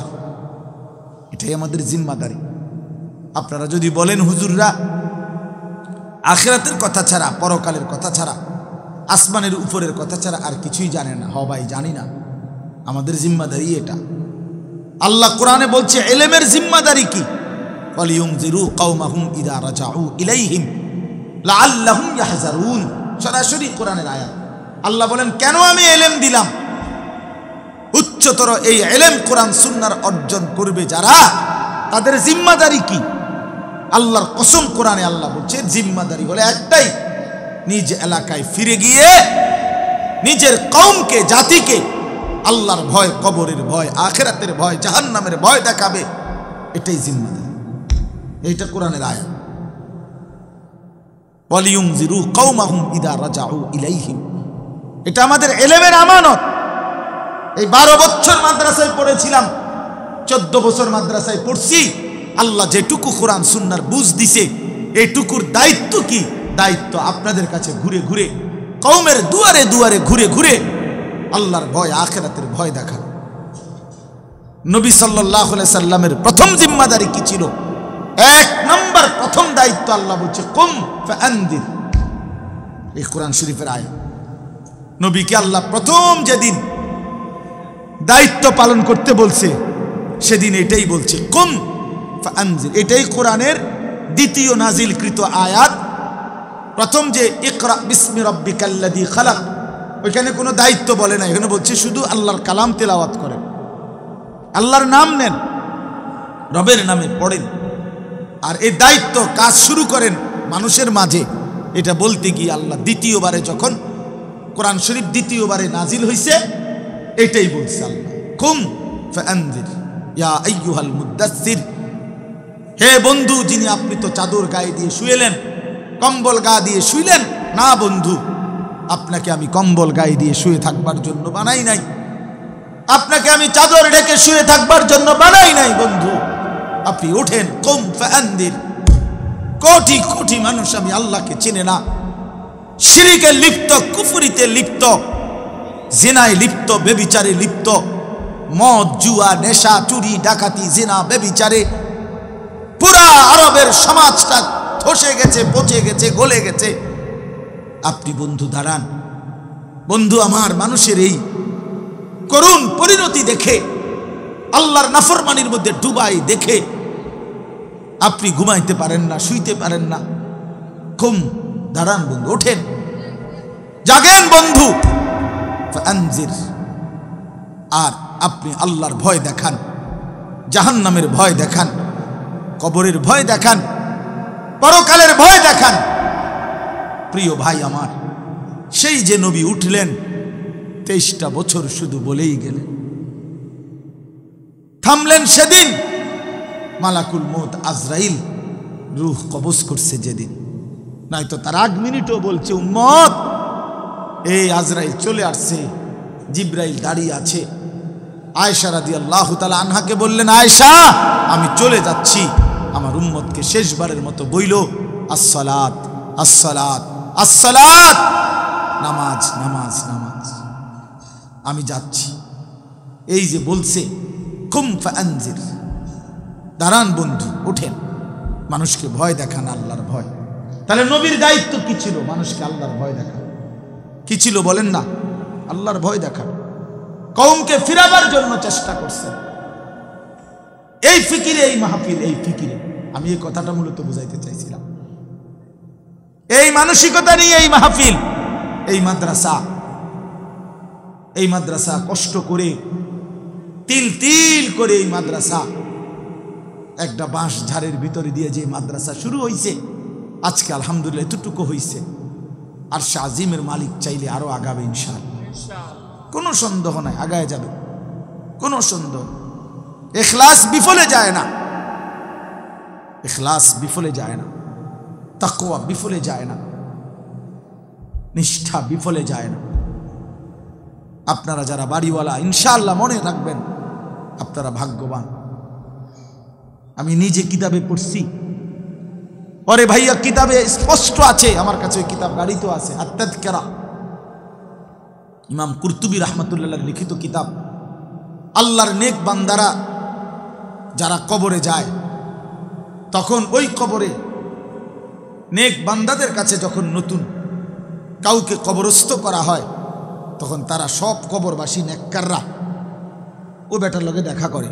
এটাই আমাদের জিম্মাদারি। আপনারা যদি বলেন হুজুররা আখেরাতের কথা ছাড়া, পরকালের কথা ছাড়া, আসমানের উপরের কথা ছাড়া আর কিছুই জানে না, ভাই জানি না। আমাদের জিম্মাদারি এটা। আল্লাহ কোরআনে বলছে ইলমের জিম্মাদারি কি, ওয়ালিয়ুনজিরু কওমাহুম ইযা রাজাউ ইলাইহিম লাআল্লাহুম ইয়াহজারুন, সরাসরি কোরআনের আয়াত। আল্লাহ বলেন, কেন আমি ইলম দিলাম? উচ্চতর এই ইলম কোরআন সুন্নাহর অর্জন করবে যারা, তাদের জিম্মাদারি কি? আল্লাহর কসম, কোরআনে আল্লাহ বলছে জিম্মাদারি হলো একটাই, নিজ এলাকায় ফিরে গিয়ে নিজের কওমকে, জাতিকে আল্লাহর ভয়, কবরের ভয়, আখিরাতের ভয়, জাহান্নামের ভয় দেখাবে। এটাই জিম্মাদারি, এইটা কোরআনের আয়াত। ওয়ালিয়ুনজিরু কওমাহুম ইযা রাজাউ ইলাইহিম, এটা আমাদের ইলমের আমানত। এই 12 বছর মাদ্রাসায় পড়েছিলাম, 14 বছর মাদ্রাসায় পড়ছি। আল্লাহ যেটুকু কোরআন সুন্নাহর বুঝ দিছে, এইটুকুর দায়িত্ব কি? দায়িত্ব আপনাদের কাছে ঘুরে ঘুরে, কওমের দুয়ারে দুয়ারে ঘুরে ঘুরে আল্লাহর ভয়, আখিরাতের ভয় দেখা। নবী সাল্লাল্লাহু আলাইহি সাল্লামের প্রথম জিম্মাদারি কি ছিল? 1 নম্বর প্রথম দায়িত্ব আল্লাহ বলছে কুম ফাআনদির, এই কোরআন শরীফের আয়াত। নবীকে আল্লাহ প্রথম যেদিন দায়িত্ব পালন করতে বলছে সেদিন এটাই বলছে কুম ফাআনজির। এটাই কোরআনের দ্বিতীয় নাজিলকৃত আয়াত। প্রথম যে ইকরা বিসমি রাব্বিকাল্লাযী খালাক, ওইখানে কোনো দায়িত্ব বলে না, এখানে বলছে শুধু আল্লাহর কালাম তেলাওয়াত করেন, আল্লাহর নাম নেন, রবের নামে পড়েন। আর এই দায়িত্ব কাজ শুরু করেন মানুষের মাঝে। এটা বলতে গিয়ে আল্লাহ দ্বিতীয়বারে, যখন কোরআন শরীফ দ্বিতীয়বারে নাজিল হইছে, এটাই বলছে আল্লাহ কুম ফাআনজির ইয়া আইয়ুহাল মুদাসসির, হে বন্ধু, যিনি আপনি তো চাদর গায়ে দিয়ে শুয়েলেন, কম্বল গা দিয়ে শুইলেন না বন্ধু, আপনাকে আমি কম্বল গায়ে দিয়ে শুয়ে থাকবার জন্য বানাই নাই, আপনাকে আমি চাদর ঢেকে শুয়ে থাকবার জন্য বানাই নাই বন্ধু, আপনি ওঠেন। কুম ফাআনদির। কোটি কোটি মানুষ আমি আল্লাহকে চেনে না, শিরকে লিপ্ত, কুফরিতে লিপ্ত, জিনায় লিপ্ত, ব্যভিচারে লিপ্ত, মদ, জুয়া, নেশা, চুরি, ডাকাতি, জিনা, ব্যভিচারে পুরা আরবের সমাজটা ধসে গেছে, পচে গেছে, গলে গেছে। আপনি বন্ধু দাঁড়ান, বন্ধু আমার, মানুষের এই করুণ পরিণতি দেখে, আল্লাহর নাফরমানির মধ্যে ডুবাই দেখে আপনি ঘুমাইতে পারেন না, শুইতে পারেন না। কুম, দাঁড়ান বন্ধু, ওঠেন, জাগেন বন্ধু। ফাআনজির, আর আপনি আল্লাহর ভয় দেখান, জাহান্নামের ভয় দেখান, কবরের ভয় দেখান, পরকালের ভয় দেখান। প্রিয় ভাই আমার, সেই যে নবী উঠলেন 23টা বছর শুধু বলেই গেলেন, থামলেন সেদিন মালাকুল মউত আজরাইল রূহ কবজ করছে যেদিন। নয়তো তার 1 মিনিটও বলছে উম্মত এই আজরাইল চলে আসছে, জিব্রাইল দাঁড়িয়ে আছে। আয়েশা রাদিয়াল্লাহু তাআলা আনহাকে বললেন, আয়েশা আমি চলে যাচ্ছি, আমার উম্মতকে শেষবারের মতো বইলো আসসালাত আসসালাত আসসালাত, নামাজ নামাজ নামাজ, আমি যাচ্ছি। এই যে বলছে কুম ফাআনজির, দাঁড়ান বন্ধু, ওঠেন, মানুষকে ভয় দেখান, আল্লাহর ভয়। তাহলে নবীর দায়িত্ব কি ছিল? মানুষকে আল্লাহর ভয় দেখান। কি ছিল বলেন না? আল্লাহর ভয় দেখান। কওমকে ফিরাবার জন্য চেষ্টা করছেন। এই ফিকিরে, এই মাহফিল, এই ফিকিরে আমি এই কথাটা মূলত বুঝাইতে চাইছিলাম। এই মানসিকতা নিয়ে এই মাহফিল, এই মাদ্রাসা, এই মাদ্রাসা কষ্ট করে, তিল তিল করে এই মাদ্রাসা, একটা বাঁশ ঝাড়ের ভিতরে দিয়ে যে মাদ্রাসা শুরু হয়েছে, আজকে আলহামদুলিল্লাহ এতটুকু হয়েছে। আর শাহ আজিমের মালিক চাইলে আরো আগাবে ইনশাআল্লাহ, কোনো সন্দেহ নাই, আগায় যাবে, কোনো সন্দেহ। ইখলাস বিফলে যায় না, ইখলাস বিফলে যায় না, তাকওয়া বিফলে যায় না, নিষ্ঠা বিফলে যায় না। আপনারা যারা বাড়িওয়ালা, ইনশাআল্লাহ মনে রাখবেন আপনারা ভাগ্যবান। আমি নিজে কিতাবে পড়ছি, ওরে ভাইয়া কিতাবে স্পষ্ট আছে, আমার কাছে ওই কিতাব গাড়িতেও আছে, আত-তাযকিরা, ইমাম কুরতুবী রাহমাতুল্লাহ লিখিত কিতাব। আল্লাহর নেক বান্দারা যারা কবরে যায়, তখন ওই কবরে নেক বান্দাদের কাছে যখন নতুন কাউকে কবরস্থ করা হয়, তখন তারা সব কবরবাসী নেককাররা ও বেটার লগে দেখা করে,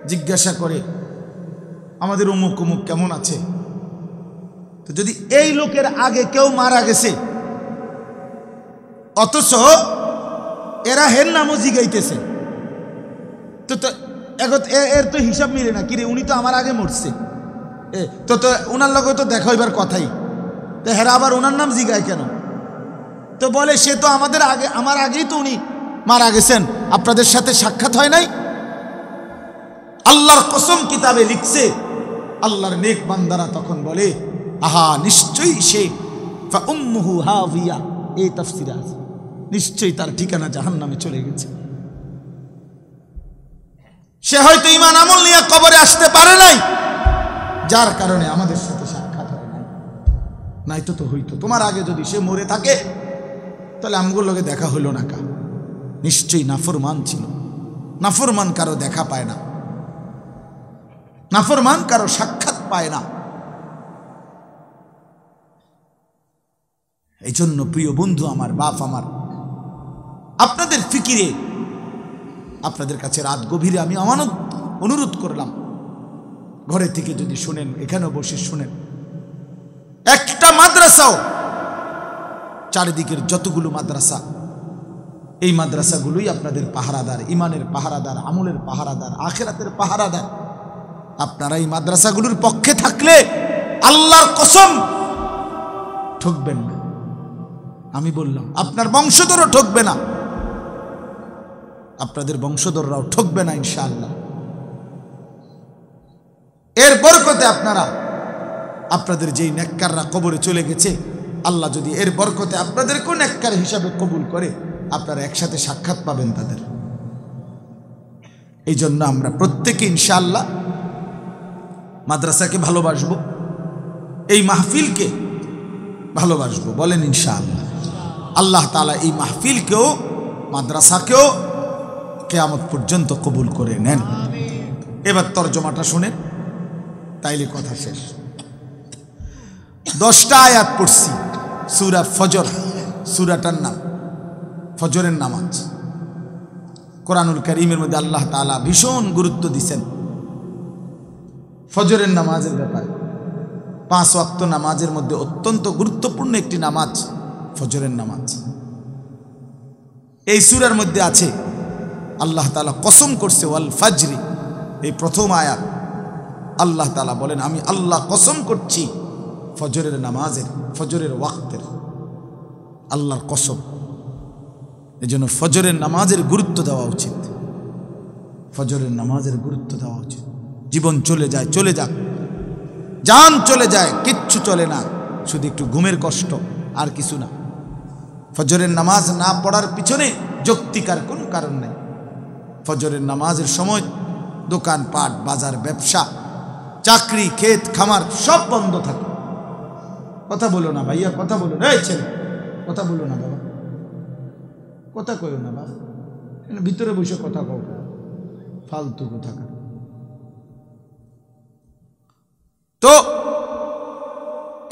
জিজ্ঞাসা করে আমাদের অমুক অমুক কেমন আছে। তো যদি এই লোকের আগে কেউ মারা গেছে, অথচ এরা হের নামও জিগাইতেছে, তো এর তো হিসাব মিলে না। কিরে, উনি তো আমার আগে মরছে, তো ওনার লগে তো দেখা হইবার কথাই, তো হেরা আবার ওনার নাম জিগায় কেন? তো বলে সে তো আমাদের আগে, আমার আগেই তো উনি মারা গেছেন, আপনাদের সাথে সাক্ষাৎ হয় নাই? আল্লাহর কসম কিতাবে লিখছে, আল্লাহর নেক বান্দারা তখন বলে, আহা নিশ্চয়ই সে ফাউম্মুহু হাবিয়া, এই তাফসীরে আছে, নিশ্চয়ই তার ঠিকানা জাহান্নামে চলে গেছে। সে হয়তো ঈমান আমল নিয়ে কবরে আসতে পারে নাই, যার কারণে আমাদের সাথে সাক্ষাৎ হয় নাই। নাইতো তো হইতো, তোমার আগে যদি সে মরে থাকে তাহলে আমগুলোর লগে দেখা হইল না কা? নিশ্চয়ই নাফরমান ছিল। নাফরমান কারো দেখা পায় না, নাফরমান কারো সাক্ষাৎ পায় না। এই জন্য প্রিয় বন্ধু আমার, বাপ আমার, আপনাদের ফিকিরে, আপনাদের কাছে রাত গভীরে আমি আমানত অনুরোধ করলাম, ঘরে থেকে যদি শুনেন, এখানেও বসে শুনেন, একটা মাদ্রাসাও, চারিদিকের যতগুলো মাদ্রাসা, এই মাদ্রাসাগুলোই আপনাদের পাহারাদার, ইমানের পাহারাদার, আমলের পাহারাদার, আখিরাতের পাহারাদার। আপনারা এই মাদ্রাসাগুলোর পক্ষে থাকলে আল্লাহর কসম ঠকবেন না। আমি বললাম, আপনার বংশধরও ঠকবে না, আপনাদের বংশধররাও ঠকবে না ইনশাআল্লাহ। এর বরকতে আপনারা, আপনাদের যেই নেককাররা কবরে চলে গেছে, আল্লাহ যদি এর বরকতে আপনাদেরকেও নেককার হিসাবে কবুল করে, আপনারা একসাথে সাক্ষাৎ পাবেন তাদের। এই জন্য আমরা প্রত্যেকে ইনশাআল্লাহ মাদ্রাসাকে ভালোবাসবো, এই মাহফিলকে ভালোবাসবো, বলেন ইনশাআল্লাহ। আল্লাহ তাআলা এই মাহফিলকেও, মাদ্রাসাকেও কিয়ামত পর্যন্ত কবুল করে নেন। এবার তরজমাটা শুনেন, তাইলে কথা শেষ। 10টা আয়াত পড়ছি, সূরা ফজর, সূরাটার নাম ফজরের নামাজ। কোরআনুল কারীমের মধ্যে আল্লাহ তাআলা ভীষণ গুরুত্ব দিয়েছেন ফজরের নামাজের ব্যাপারে। 5 ওয়াক্ত নামাজের মধ্যে অত্যন্ত গুরুত্বপূর্ণ একটি নামাজ ফজরের নামাজ। এই সূরার মধ্যে আছে, আল্লাহ তাআলা কসম করছে, ওয়াল ফাজরি, এই প্রথম আয়াত। আল্লাহ তাআলা বলেন, আমি আল্লাহ কসম করছি ফজরের নামাজের, ফজরের ওয়াক্তের, আল্লাহর কসম। এই জন্য ফজরের নামাজের গুরুত্ব দেওয়া উচিত, ফজরের নামাজের গুরুত্ব দেওয়া উচিত। জীবন চলে যায়, চলে যাক, জান চলে যায়, কিচ্ছু চলে না, শুধু একটু ঘুমের কষ্ট, আর কিছু না। ফজরের নামাজ না পড়ার পিছনে যৌক্তিকার কোনো কারণ নেই। ফজরের নামাজের সময় দোকানপাট, বাজার, ব্যবসা, চাকরি, ক্ষেত, খামার সব বন্ধ থাকে। কথা বলো না ভাইয়া, কথা বলো না, এই ছেলে কথা বলো না বাবা, কথা কইও না বাবা, ভিতরে বসে কথা কও, ফালতু কথা। তো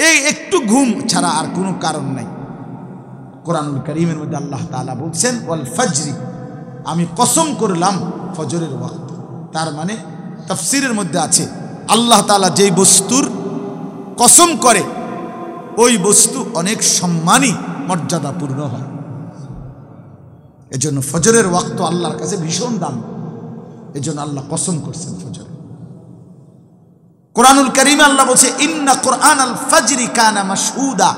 এই একটু ঘুম ছাড়া আর কোনো কারণ নাই। কোরআনুল কারীমের মধ্যে আল্লাহ তাআলা বলছেন, ওয়াল ফাজরি, আমি কসম করলাম ফজরের ওয়াক্ত। তার মানে তাফসীরের মধ্যে আছে, আল্লাহ তাআলা যেই বস্তুর কসম করে ওই বস্তু অনেক সম্মানী, মর্যাদাপূর্ণ হয়। এজন্য ফজরের ওয়াক্ত আল্লাহর কাছে ভীষণ দাম, এজন্য আল্লাহ কসম করছেন ফজর। কোরআনুল কারীমে আল্লাহ বলছে, ইন্না কুরআনাল ফাজরি কানা মাশহুদা,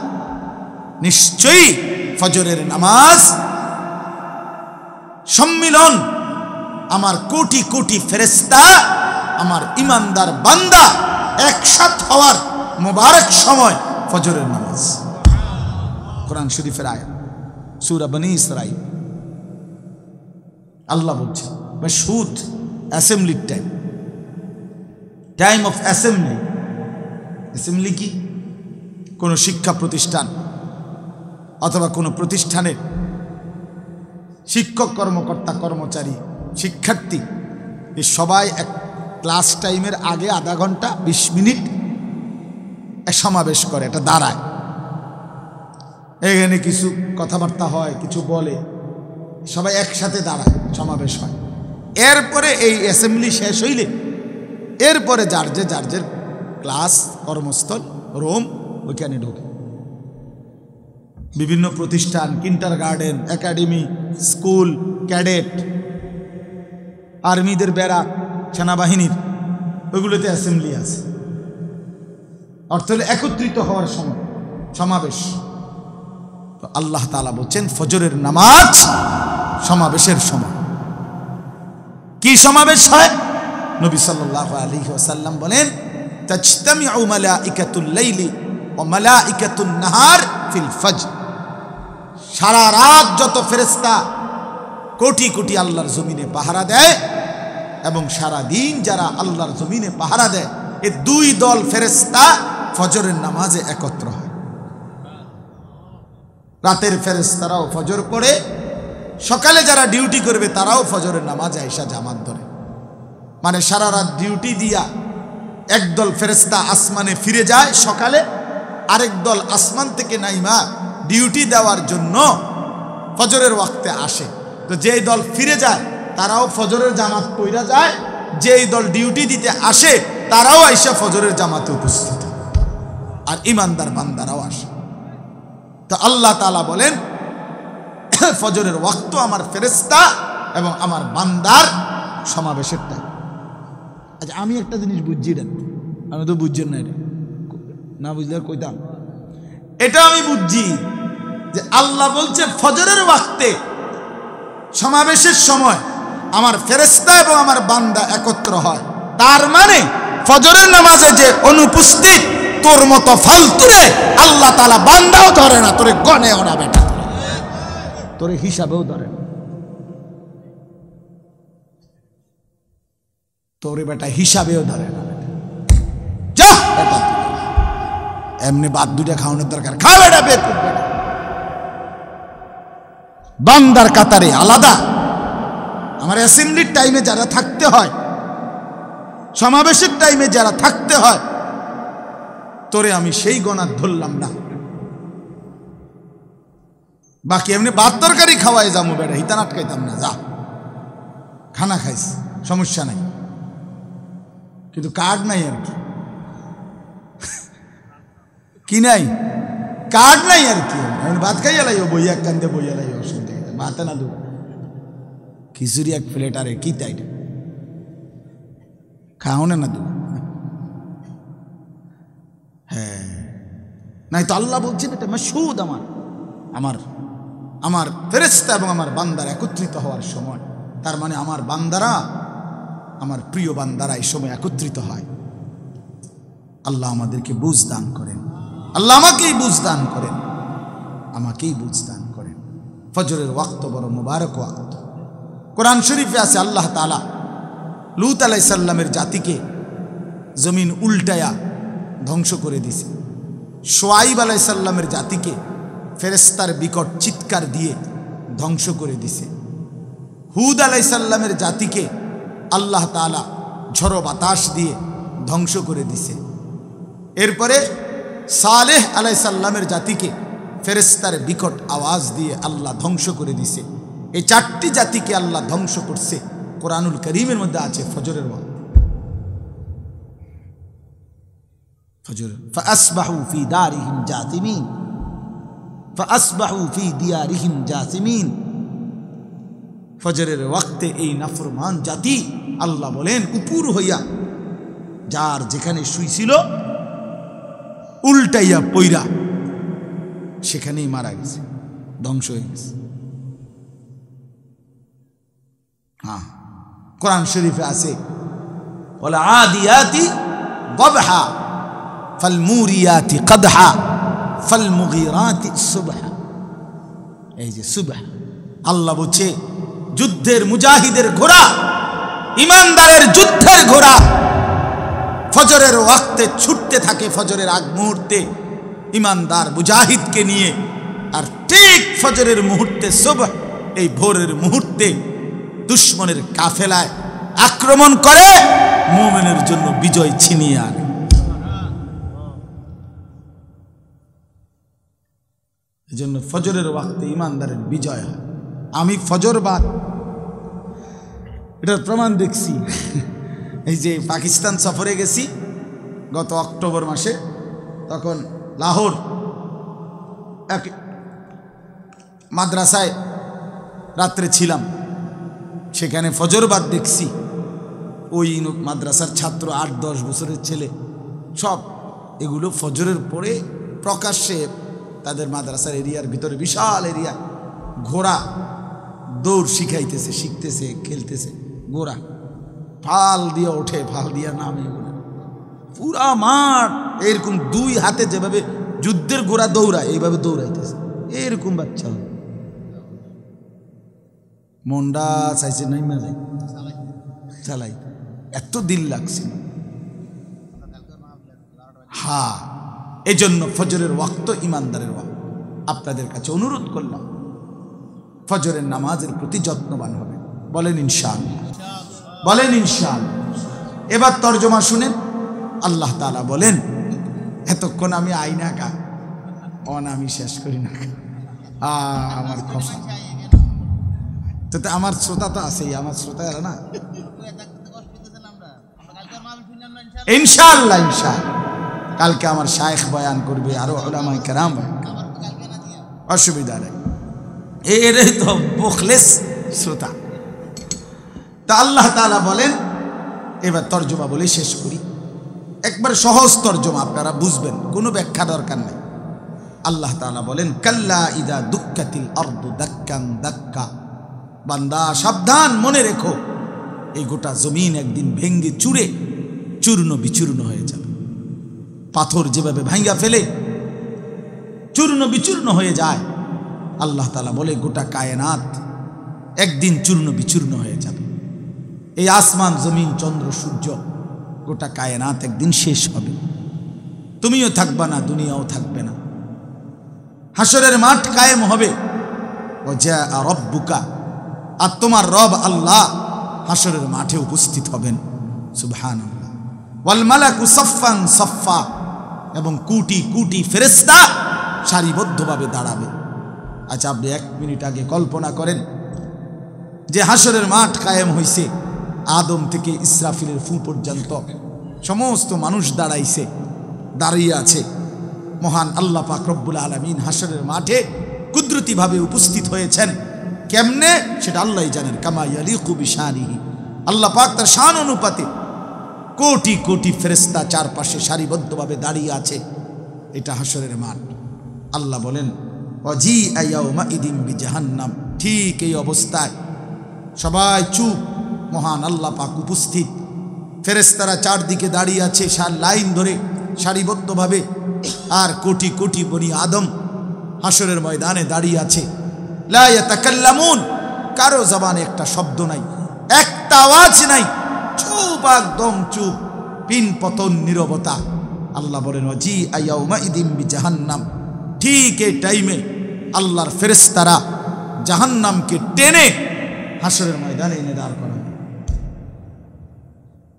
নিশ্চয়ই ফজরের নামাজ সম্মিলন, আমার কোটি কোটি ফেরেশতা, আমার ঈমানদার বান্দা একসাথ হওয়ার মোবারক সময় ফজরের নামাজ। কোরআন শরীফের আয়াত, সূরা বনী ইসরাঈল। আল্লাহ বলছে মাশহুদ, অ্যাসেম্বলির time, time of assembly. Assembly কি? কোনো শিক্ষা প্রতিষ্ঠান অথবা কোনো প্রতিষ্ঠানের শিক্ষক, কর্মকর্তা, কর্মচারী, শিক্ষার্থী, এই সবাই এক ক্লাস টাইমের আগে আধা ঘন্টা 20 মিনিট এক সমাবেশ করে, এটা দাঁড়ায়, এখানে কিছু কথাবার্তা হয়, কিছু বলে, সবাই একসাথে দাঁড়ায়, সমাবেশ হয়। এরপরে এই অ্যাসেম্বলি শেষ হইলে এরপরে যার যে ক্লাস, কর্মস্থল, রুম, ওইখানে ঢোকে। বিভিন্ন প্রতিষ্ঠান, কিন্ডারগার্টেন, একাডেমি, স্কুল, ক্যাডেট, আর্মিদের ব্যারাক, সেনাবাহিনীর, ওইগুলোতে অ্যাসেম্বলি আছে। অর্থ হলো একত্রিত হওয়ার সময়, সমাবেশ। তো আল্লাহ তাআলা বলছেন ফজরের নামাজ সমাবেশের সময়। কি সমাবেশ হয়? নবী সাল্লাল্লাহু আলাইহি ওয়াসাল্লাম বলেন, তাজতামিউ মালাইকাতুল লাইলি ওয়া মালাইকাতুন নাহার ফিল ফজর। সারা রাত যত ফেরেশতা কোটি কোটি আল্লাহর জমিনে পাহারা দেয় এবং সারা দিন যারা আল্লাহর জমিনে পাহারা দেয়, এই দুই দল ফেরেশতা ফজরের নামাজে একত্র হয়। রাতের ফেরেশতারাও ফজর পড়ে, সকালে যারা ডিউটি করবে তারাও ফজরের নামাজে আইসা জামাত ধরে। মানে সারা রাত ডিউটি দিয়া একদল ফেরেশতা আসমানে ফিরে যায় সকালে, আরেক দল আসমান থেকে নাইমা ডিউটি দেওয়ার জন্য ফজরের ওয়াক্তে আসে। তো যেই দল ফিরে যায় তারাও ফজরের জামাত পইরা যায়, যেই দল ডিউটি দিতে আসে তারাও আইসা ফজরের জামাতে উপস্থিত, আর ইমানদার বান্দারাও আসে। তো আল্লাহ তাআলা বলেন, ফজরের ওয়াক্ত আমার ফেরেশতা এবং আমার বান্দার সমাবেশের টাইম। আচ্ছা, আমি একটা জিনিস বুঝছি, আমি তো বুঝছেন না, এটা না বুঝলে আর কইতাম। এটা আমি বুঝছি যে আল্লাহ বলছে ফজরের ওয়াক্তে সমাবেশের সময় আমার ফেরেশতা এবং আমার বান্দা একত্র হয়। তার মানে ফজরের নামাজে যে অনুপস্থিত তোর মতো ফালতুরে আল্লাহ তাআলা বান্দাও ধরে না, তোরে গনেও না বেটা, তোরে হিসাবেও ধরে না, তোরে বেটা হিসাবেও ধরে না। যা বেটা, এমনি বাদ দুইটা খাওয়ানোর দরকার, খা বেটা, বেকুব বেটা। বান্দার কাতারে আলাদা। আমার অ্যাসেম্বলির টাইমে যারা থাকতে হয়, সমাবেশের টাইমে যারা থাকতে হয়, তোরে আমি সেই গণাত ধরলাম না। বাকি এমনি ভাত তরকারি খাওয়াই যাবো বেটা, হিতান আটকাইতাম না, যা খানা খাইস, সমস্যা নাই। কিন্তু কার্ড নাই আর কি, কি নাই, কার্ড নাই আর কি। ভাত খাইয়া লাইও, বইয়া কান্দে বইয়া লাইও, অসুবিধা ভাতে না দু খিচুড়ি এক প্লেট, আরে কি তাই খাও না দু। হ্যাঁ, নাই তো আল্লাহ বলছেন এটা মাসহুদ, আমার ফেরেশতা এবং আমার বান্দার একত্রিত হওয়ার সময়। তার মানে আমার বান্দারা, আমার প্রিয় বান্দারা এই সময় একত্রিত হয়। আল্লাহ আমাদেরকে বুঝ দান করেন, আল্লাহ আমাকেই বুঝ দান করেন, আমাকেই বুঝ দান করেন। ফজরের ওয়াক্ত বড় মুবারক ওয়াক্ত। কোরআন শরীফে আছে আল্লাহ তাআলা লূত আলাইহিস সালামের জাতিকে জমিন উল্টায়া ধ্বংস করে দিছে। শুআয়ব আলাইহিস সালামের জাতিকে ফেরেশতার বিকট চিৎকার দিয়ে ধ্বংস করে দিছে। হুদ আলাইহিস সালামের জাতিকে আল্লাহ তাআলা ঝড়ো বাতাস দিয়ে ধ্বংস করে দিছে। এরপরে সালেহ আলাইহিস সালামের জাতিকে ফেরেশতার বিকট আওয়াজ দিয়ে আল্লাহ ধ্বংস করে দিছে। এই চারটি জাতিকে আল্লাহ ধ্বংস করছে। কোরআনুল কারীমের মধ্যে আছে ফজরের ওয়াক্ত। ফজর ফাসবাহু ফি দারিহিম জাসিমিন, ফাসবাহু ফি দিয়ারিহিম জাসিমিন। ফজরের ওয়াক্তে এই নাফরমান জাতি আল্লাহ বলেন উপুর হইয়া যার যেখানে শুইছিল উল্টাইয়া পইরা সেখানেই মারা গেছে, ধ্বংস হয়ে গেছে। হ্যাঁ, কোরআন শরীফে আছে ওয়াল আদিয়াতি দবহা ফাল মুরিয়াতি কদহা ফাল মুগীরাতি সুবহা। এই যে সুবহা, আল্লাহ বলছে যুদ্ধের মুজাহিদের ঘোড়া, ইমানদারের যুদ্ধের ঘোড়া ফজরের ওয়াক্তে ছুটতে থাকে। ফজরের আগ মুহূর্তে ইমানদার মুজাহিদকে নিয়ে, আর ঠিক ফজরের মুহূর্তে সুবহ, এই ভোরের মুহূর্তে দুশ্মনের কাফেলায় আক্রমণ করে মুমিনের জন্য বিজয় ছিনিয়ে আনে। এজন্য ফজরের ওয়াক্তে ইমানদারের বিজয় হয়। আমি ফজরবাদ এটার প্রমাণ দেখছি। এই যে পাকিস্তান সফরে গেছি গত অক্টোবর মাসে, তখন লাহোর এক মাদ্রাসায় রাত্রে ছিলাম, সেখানে ফজরবাদ দেখছি। ওই মাদ্রাসার ছাত্র 8-10 বছরের ছেলে সব এগুলো ফজরের পরে প্রকাশ্যে তাদের মাদ্রাসার এরিয়ার ভিতরে বিশাল এরিয়া ঘোড়া দৌড় শিখাইতেছে, শিখতেছে, খেলতেছে, গোরা ফাল দিয়ে ওঠে, ফাল দিয়ে নামে, পুরা মাঠ এরকম দুই হাতে যেভাবে যুদ্ধের ঘোড়া দৌড়ায় এইভাবে দৌড়াইতেছে, এরকম বাচ্চা। মনটা চাইছে নাই মা যাই চালাই, এত দিল লাগছে। হ্যাঁ, এই জন্য ফজরের ওয়াক্ত ইমানদারের ওয়াক্ত। আপনাদের কাছে অনুরোধ করলাম ফজরের নামাজের প্রতি যত্নবান হবে। বলেন ইনশাআল্লাহ, বলেন ইনশাআল্লাহ। এবার তর্জমা শুনেন। আল্লাহ তাআলা বলেন, এতক্ষণ আমি আইনা কা অন আমি শেষ করি না, আমার কথা তো আমার শ্রোতা তো আছেই, আমার শ্রোতা এরা না। ইনশাআল্লাহ, ইনশাআল্লাহ কালকে আমার শায়েখ বয়ান করবে, আরো উলামায়ে কেরাম বয়ান করবে, অসুবিধা নেই। এরাই তো মুখলেস শ্রোতা। তা আল্লাহ তাআলা বলেন, এবার তর্জমা বলে শেষ করি, একবার সহজ তর্জমা, আপনারা বুঝবেন, কোনো ব্যাখ্যা দরকার নেই। আল্লাহ তাআলা বলেন, কাল্লা ইদা দুক্কাতিল আরদু দাক্কান দাক্কা, বান্দা সাবধান, মনে রেখো এই গোটা জমিন একদিন ভেঙ্গে চুরে চূর্ণ বিচূর্ণ হয়ে যাবে। পাথর যেভাবে ভাঙ্গা ফেলে চূর্ণ বিচূর্ণ হয়ে যায়, আল্লাহ তাআলা বলে গোটা কায়নাত একদিন চূর্ণ বিচূর্ণ হয়ে যাবে। এই আসমান জমিন চন্দ্র সূর্য গোটা কায়নাত একদিন শেষ হবে, তুমিও থাকবা না, দুনিয়াও থাকবে না। হাসরের মাঠ কায়েম হবে, ওয়াজা রব্বুকা, আর তোমার রব আল্লাহ হাসরের মাঠে উপস্থিত হবেন। সুবহানাল্লাহ। ওয়াল মালাকু সাফফান সাফফা, এবং কোটি কোটি ফেরেশতা সারিবদ্ধভাবে দাঁড়াবে। আচ্ছা, আপনি 1 মিনিট আগে কল্পনা করেন যে হাসরের মাঠ কায়েম হইছে, আদম থেকে ইসরাফিলের ফু পর্যন্ত সমস্ত মানুষ দাঁড়াইছে, দাঁড়িয়ে আছে। মহান আল্লাহ পাক রব্বুল আলামিন হাসরের মাঠে কুদরতিভাবে উপস্থিত হয়েছেন। কেমনে সেটা আল্লাহই জানেন। কামা ইয়ালিকু বিশানিহি, আল্লাহ পাক তার শান অনুপাতে কোটি কোটি ফেরেশতা চারপাশে সারিবদ্ধভাবে দাঁড়িয়ে আছে। এটা হাসরের মাঠ। আল্লাহ বলেন, ওয়াজিআ ইয়াউমা ইদিন বিজাহান্নাম, ঠিক এই অবস্থায় সবাই চুপ, মহান আল্লাহ পাক উপস্থিত, ফেরেশতারা চারদিকে দাঁড়িয়ে আছে লাইন ধরে সারিবদ্ধভাবে, আর কোটি কোটি বনি আদম হাসরের ময়দানে দাঁড়িয়ে আছে। লা ইয়াতাকাল্লামুন, কারো জবানে একটা শব্দ নাই, একটা আওয়াজ নাই, চুপ, একদম চুপ, পিন পতন নীরবতা। আল্লাহ বলেন, ওয়াজিআ ইয়াউমা ইদিন বিজাহান্নাম, ঠিক এই টাইমে আল্লাহর ফেরেশতারা জাহান্নামকে টেনে হাসরের ময়দানে এনে দাঁড় করাবে।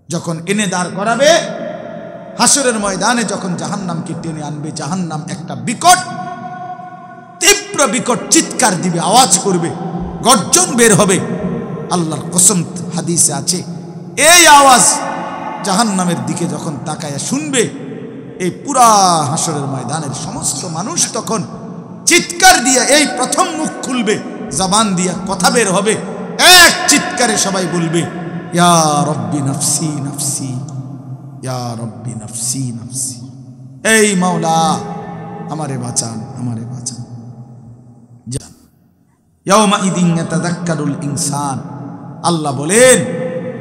যখন এনে দাঁড় করাবে হাসরের ময়দানে, যখন জাহান্নামকে টেনে আনবে, জাহান্নাম একটা বিকট, তীব্র বিকট চিৎকার দিবে, আওয়াজ করবে, গর্জন বের হবে। আল্লাহর কসম, হাদিসে আছে, এই আওয়াজ জাহান্নামের দিকে যখন তাকায়া শুনবে, এই পুরা হাসরের ময়দানের সমস্ত মানুষ তখন চিৎকার দিয়ে এই প্রথম মুখ খুলবে, জবান দিয়ে কথা বের হবে, এক চিৎকারে সবাই বলবে, ইয়া রব্বি নাফসি নাফসি, ইয়া রব্বি নাফসি নাফসি, এই মাওলা আমারে বাঁচান, আমারে বাঁচান। ইয়াউমা ইদিন ইয়াতাযাক্কারুল ইনসান, আল্লাহ বলেন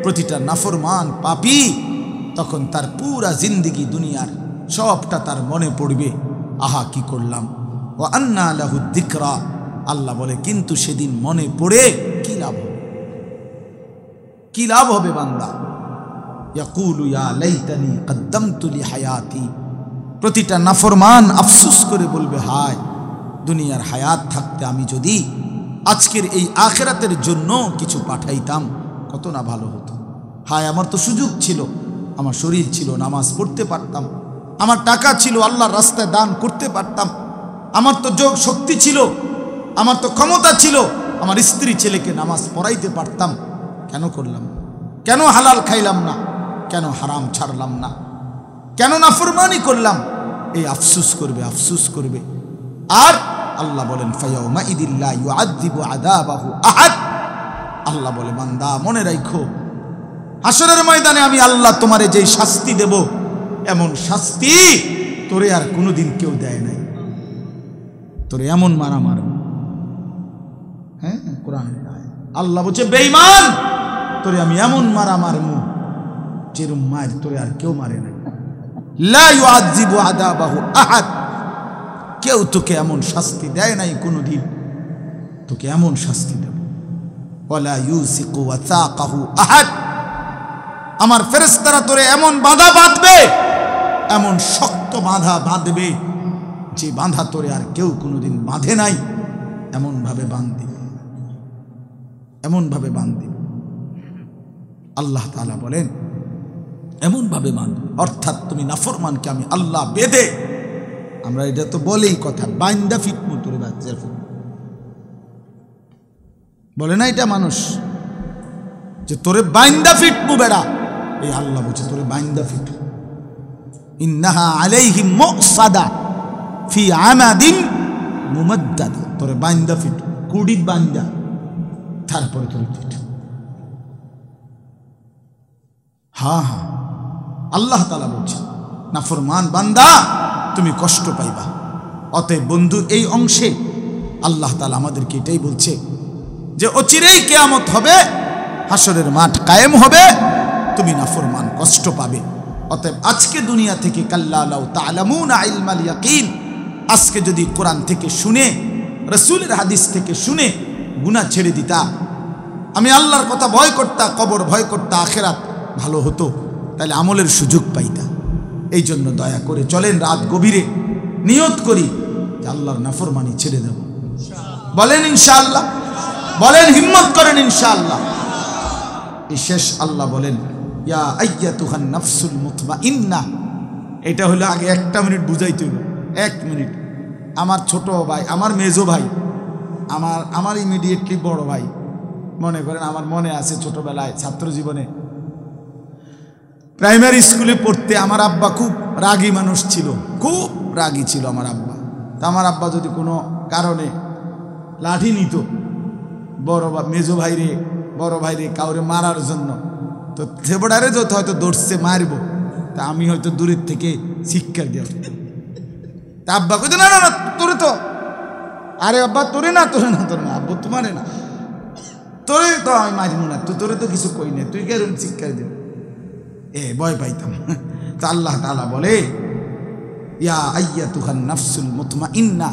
প্রতিটা নাফরমান পাপী তখন তার পুরা জিন্দেগি দুনিয়ার সবটা তার মনে পড়বে, আহা কি করলাম। ওয়া আন্না লাহু যিকরা, আল্লাহ বলে কিন্তু সেদিন মনে পড়ে কি লাভ হবে, কি লাভ হবে বান্দা। ইয়াকুলু ইয়া লাইতানি কদ্দামতু লি হায়াতি, প্রতিটা নাফরমান আফসোস করে বলবে, হায় দুনিয়ার হায়াত থাকতে আমি যদি আজকের এই আখিরাতের জন্য কিছু পাঠাইতাম কত না ভালো হতো। হায় আমার তো সুযোগ ছিল, আমার শরীর ছিল, নামাজ পড়তে পারতাম, আমার টাকা ছিল, আল্লাহর রাস্তায় দান করতে পারতাম, আমার তো যোগ শক্তি ছিল, আমার তো ক্ষমতা ছিল, আমার স্ত্রী ছেলেকে নামাজ পড়াইতে পারতাম, কেন করলাম, কেন হালাল খাইলাম না, কেন হারাম ছাড়লাম না, কেন নাফরমানি করলাম, এই আফসোস করবে, আফসোস করবে। আর আল্লাহ বলেন, ফায়াউমা ইদিল্লা ইউআযযিবু আযাবাহু আহাদ, আল্লাহ বলে বান্দা মনে রাখো হাসরের ময়দানে আমি আল্লাহ তোমারে যেই শাস্তি দেব, এমন শাস্তি তোরে আর কোনোদিন কেউ দেয় নাই। তোরে এমন মারা মারব, হ্যাঁ কোরআনের আয়াত, আল্লাহ বলছে বেঈমান, তোরে আমি এমন মারা মারমু যেরম মার তোরে আর কেউ মারে নাই। লা ইউআযিবু আযাবাহু আহাদ, কেউ তোকে এমন শাস্তি দেয় নাই কোনোদিন, তোকে এমন শাস্তি দেব। ওয়ালা ইউসিকু ওয়াসাকাহু আহাদ, আমার ফেরেশতারা তোরে এমন বাঁধা বাঁধবে, এমন শক্ত বাঁধা বাঁধবে যে বাঁধা তোরে আর কেউ কোনোদিন বাঁধে নাই, এমন ভাবে বাঁধবে, এমন ভাবে বাঁধবে। আল্লাহ তাআলা বলেন এমন ভাবে বাঁধবে, অর্থাৎ তুমি নাফরমানকে আমি আল্লাহ বেঁধে, আমরা এটা তো বলেই কথা, বাইন্দা ফিটমু তোরে বাচ্চার ফুট বলে না এটা মানুষ, যে তোরে বাইন্দা ফিটমু বেড়া, এই আল্লাহ বলছে তোরে বাইন্দা ফিটু। ইন্নাহা আলাইহিম মুসাদা ফি আমাদিন মুমাদ্দাদা, তোরে বাইন্দা ফিটু, কুড়ি বাইন্দা, তারপরে তোরে ফিটু। হ্যাঁ হ্যাঁ, আল্লাহ তাআলা বলছে নাফরমান বান্দা তুমি কষ্ট পাইবা। অতএব বন্ধু, এই অংশে আল্লাহ তাআলা আমাদেরকে এটাই বলছে যে অচিরেই কিয়ামত হবে, হাসরের মাঠ কায়েম হবে, তুমি নাফরমান কষ্ট পাবে। অতএব আজকে দুনিয়া থেকে কাল্লা লাউ তা'লামুনা ইলমাল ইয়াকিন, আজকে যদি কোরআন থেকে শুনে, রাসূলের হাদিস থেকে শুনে গুনাহ ছেড়ে দিতা, আমি আল্লাহর কথা ভয় করতা, কবর ভয় করতা, আখিরাত ভালো হতো, তাহলে আমলের সুযোগ পাইতা। এই জন্য দয়া করে চলেন রাত গভীরে নিয়ত করি যে আল্লাহর নাফরমানি ছেড়ে দেব। বলেন ইনশাআল্লাহ, বলেন হিম্মত করেন ইনশাআল্লাহ। এই শেষ আল্লাহ বলেন ইয়া আইয়াতুহান নাফসুল মুতমাইন্না, এটা হলো আগে একটা মিনিট বুঝাইতে হইল, 1 মিনিট। আমার ছোট ভাই, আমার মেজো ভাই, আমার ইমিডিয়েটলি বড় ভাই, মনে করেন আমার মনে আছে ছোটবেলায় ছাত্র জীবনে প্রাইমারি স্কুলে পড়তে আমার আব্বা খুব রাগী মানুষ ছিল, খুব রাগী ছিল আমার আব্বা। তা আমার আব্বা যদি কোনো কারণে লাঠি নিত মেজো ভাইরে, বড় ভাইরে কাউরে মারার জন্য, তো সেবড়ারে যত হয়তো দৌড়ছে মারব, তা আমি হয়তো দূরের থেকে শিক্ষা দিয়ে, তা আব্বা কইতো না না না তোরে তো, আরে আব্বা তোরে না তোরে না তোরে না, আব্বু তোমারে না, তোরে তো আমি মারিব না, তোরে তো কিছু কই না, তুই কেরম শিক্ষা দিবি, ভয় পাইতাম। তা আল্লাহ তাআলা বলে ইয়া আইয়াতুহান নাফসুল মুতমাইন্না,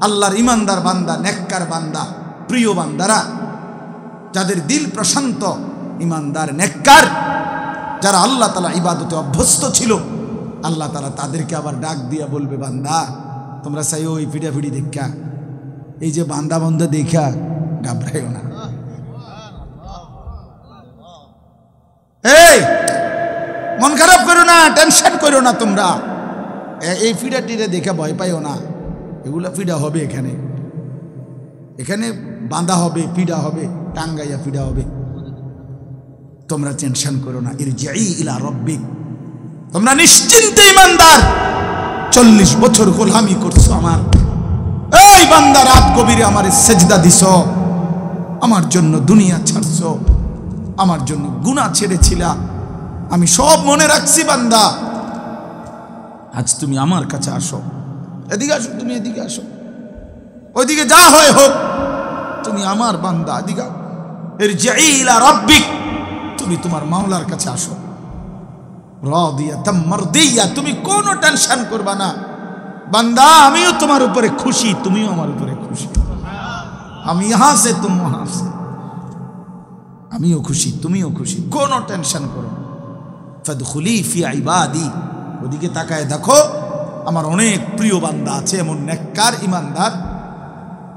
আল্লাহর ইমানদার বান্দা, নেককার বান্দা, প্রিয় বান্দারা, যাদের দিল প্রশান্ত, ইমানদার, নেককার, যারা আল্লাহ তাআলা ইবাদতে অভ্যস্ত ছিল, আল্লাহ তাআলা তাদেরকে আবার ডাক দিয়া বলবে বান্দা তোমরা চাই ওই ফিডাফিডি দেখা, এই যে বান্দা বান্দা দেখা ঘাবড়াইও না। এই মন খারাপ করো না, টেনশন করো না, তোমরা এই ফিডাটিরে দেখে ভয় পাইও না, এগুলা ফিডা হবে, এখানে এখানে বাঁধা হবে, ফিডা হবে, টাঙ্গাইয়া ফিডা হবে, তোমরা টেনশন করো না। ইরজিই ইলা রাব্বিক, তোমরা নিশ্চিন্তে ইমানদার, 40 বছর গোলামি করছো আমার, এই বান্দা রাত গভীরে আমারে সেজদা দিছো, আমার জন্য দুনিয়া ছাড়ছো, আমার জন্য গুনাহ ছেড়েছিলা, আমি সব মনে রাখছি বান্দা, আজ তুমি আমার কাছে আসো, এদিকে আসো, তুমি এদিকে আসো, ওইদিকে যা হয় হোক, তুমি আমার বান্দা, এদিকে ইরজিই ইলা রাব্বিক, তুমি তোমার মাওলার কাছে আসো, রাদিয়াতাম মারদিয়া, তুমি কোনো টেনশন করবা না বান্দা, আমিও তোমার উপরে খুশি, তুমিও আমার উপরে খুশি, আমি ইহা সে তুম ওহা সে, আমিও খুশি তুমিও খুশি, কোনো টেনশন করো না। ফাদখুলি ফি ইবাদি, ওদিকে তাকায় দেখো আমার অনেক প্রিয় বান্দা আছে, এমন নেককার ইমানদার,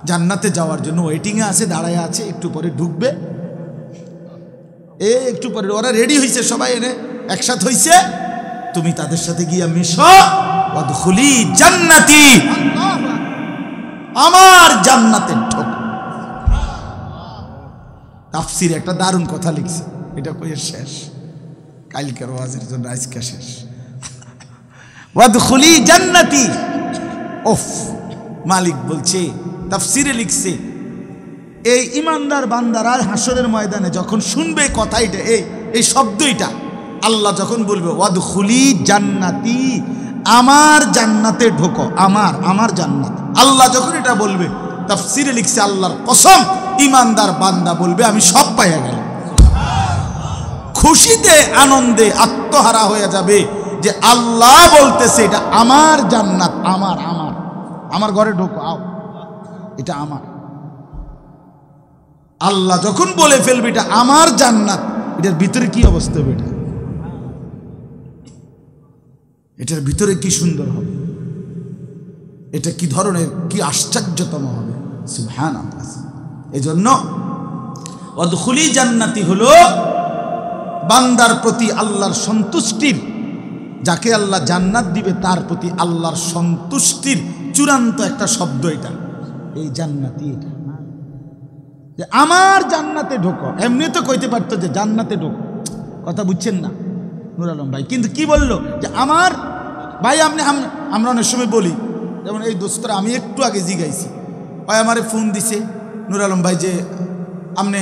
জান্নাতে যাওয়ার জন্য ওয়েটিংয়ে আছে, দাঁড়ায় আছে, একটু পরে ঢুকবে, একটু পরে ওরা রেডি হয়েছে, সবাই এনে একসাথে হয়েছে, তুমি তাদের সাথে গিয়া মিশো, ওয়াদখুলি জান্নাতি, আমার জান্নাতে ঢোকো। তাফসীরে একটা দারুণ কথা লিখছে, এটা কইয়ের শেষ, কালকের ওয়াজের জন্য আজকে শেষ। ওয়াদখুলি জান্নাতি, ওফ, মালিক বলছে, তাফসীরে লিখছে, এই ইমানদার বান্দারা হাসরের ময়দানে যখন শুনবে কথা, এটা এই শব্দটা আল্লাহ যখন বলবে ওয়াদখুলি জান্নাতি, আমার জান্নাতে ঢোকো, আমার জান্নাত, আল্লাহ যখন এটা বলবে তাফসিরে লিখছে আল্লাহর কসম ঈমানদার বান্দা বলবে আমি সব পাইয়া গেলাম। খুশিতে আনন্দে আত্মহারা হয়ে যাবে যে আল্লাহ বলতেছে এটা আমার জান্নাত, আমার আমার আমার ঘরে ঢোকো, আও এটা আমার। আল্লাহ যখন বলে ফেলবে এটা আমার জান্নাত, এটার ভিতরে কি অবস্থা হবে? এটার ভিতরে কি সুন্দর হবে, এটা কি ধরনের, কি আশ্চর্যতম হবে। সুবহানাল্লাহ। এজন্য ওয়াদখুলি জান্নাতি হলো বান্দার প্রতি আল্লাহর সন্তুষ্টির, যাকে আল্লাহ জান্নাত দিবে তার প্রতি আল্লাহর সন্তুষ্টির চূড়ান্ত একটা শব্দ এটা, এই জান্নাতি। এটা যে আমার জান্নাতে ঢোকো, এমনি তো কইতে পারতো যে জান্নাতে ঢোকো, কথা বুঝছেন না নূর আলম ভাই, কিন্তু কি বললো যে আমার ভাই আপনি, আমরা অনেক সময় বলি, যেমন এই দোস্তরা আমি একটু আগে জিগাইছি, ভাই আমারে ফোন দিছে নূর আলম ভাই যে আপনি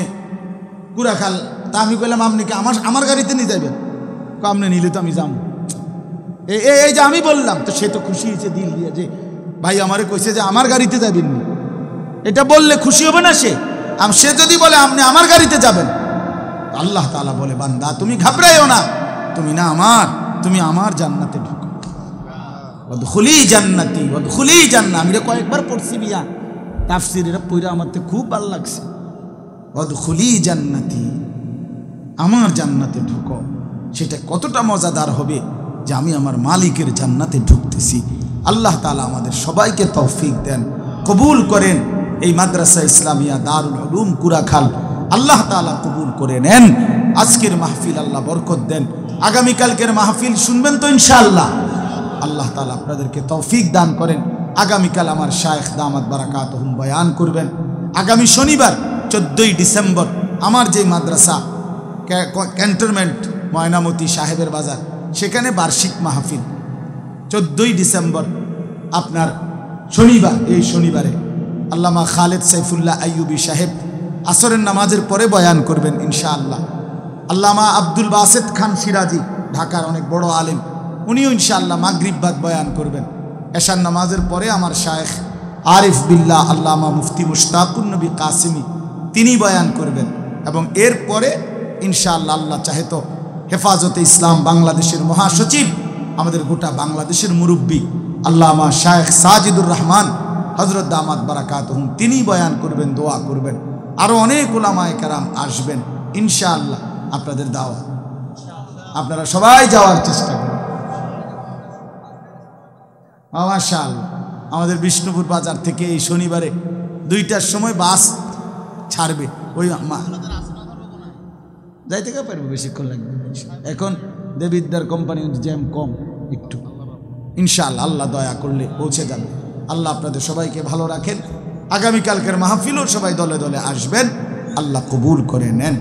কুড়াখাল, তা আমি কইলাম আপনি কি আমার গাড়িতে নিয়ে যাবেন? আপনি নিলে তো আমি যাম, এই যে আমি বললাম, তো সে তো খুশি হয়েছে দিল দিয়ে যে ভাই আমারে কইছে যে আমার গাড়িতে যাবেন, এটা বললে খুশি হবে না সে? সে যদি বলে আপনি আমার গাড়িতে যাবেন, আল্লাহ তাআলা বলে বান্দা তুমি ঘাবড়াইও না, তুমি না আমার, তুমি আমার জান্নাতে ঢুকো। ওয়াদখুলি জান্নাতি, ওয়াদখুলি জান্নাহ, আমি কয়েকবার পড়ছি বিয়া তাফসীর, এটা পড়া আমার তো খুব ভালো লাগছে। ওয়াদখুলি জান্নাতি, আমার জান্নাতে ঢুকো, সেটা কতটা মজাদার হবে যে আমি আমার মালিকের জান্নাতে ঢুকতেছি। আল্লাহ তাআলা আমাদের সবাইকে তৌফিক দেন, কবুল করেন। এই মাদ্রাসা ইসলামিয়া দারুল উলুম কুড়াখাল আল্লাহ তাআলা কবুল করে নেন। আজকের মাহফিল আল্লাহ বরকত দেন, আগামীকালকের মাহফিল শুনবেন তো ইনশাআল্লাহ। আল্লাহ তাআলা আপনাদেরকে তৌফিক দান করেন। আগামীকাল আমার শায়েখ দামাত বারাকাতুহুম বয়ান করবেন। আগামী শনিবার 14ই ডিসেম্বর আমার যে মাদ্রাসা ক্যান্টনমেন্ট ময়নামতি সাহেবের বাজার, সেখানে বার্ষিক মাহফিল 14ই ডিসেম্বর আপনার শনিবার, এই শনিবারে আল্লামা খালেদ সাইফুল্লাহ আইয়ুবী সাহেব আসরের নামাজের পরে বয়ান করবেন ইনশাআল্লাহ। আল্লামা আব্দুল বাসেত খান সিরাজি ঢাকার অনেক বড় আলেম, উনিও ইনশাআল্লাহ মাগরিব বাদ বয়ান করবেন। এশার নামাজের পরে আমার শায়েখ আরিফ বিল্লাহ আল্লামা মুফতি মুশতাকুর নবী কাসিমি তিনি বয়ান করবেন। এবং এরপরে ইনশাআল্লাহ আল্লাহ চাহে তো হেফাজতে ইসলাম বাংলাদেশের মহাসচিব, আমাদের গোটা বাংলাদেশের মুরব্বী আল্লামা শায়েখ সাজিদুর রহমান হযরত দামাত বারাকাতুহুম তিনি বয়ান করবেন, দোয়া করবেন। আরও অনেক উলামায়ে কেরাম আসবেন ইনশাআল্লাহ। আপনাদের দাওয়াত, আপনারা সবাই যাওয়ার চেষ্টা করুন। মাশাআল্লাহ, আমাদের বিষ্ণুপুর বাজার থেকে এই শনিবারে 2টার সময় বাস ছাড়বে। ওই যাইতে কে পারবো, বেশিক্ষণ লাগবে। এখন দেবিদ্যার কোম্পানির জ্যাম কম একটু, ইনশাআল্লাহ আল্লাহ দয়া করলে পৌঁছে যাবে। আল্লাহ আপনাদের সবাইকে ভালো রাখেন। আগামীকালকের মাহফিলও সবাই দলে দলে আসবেন, আল্লাহ কবুল করে নেন।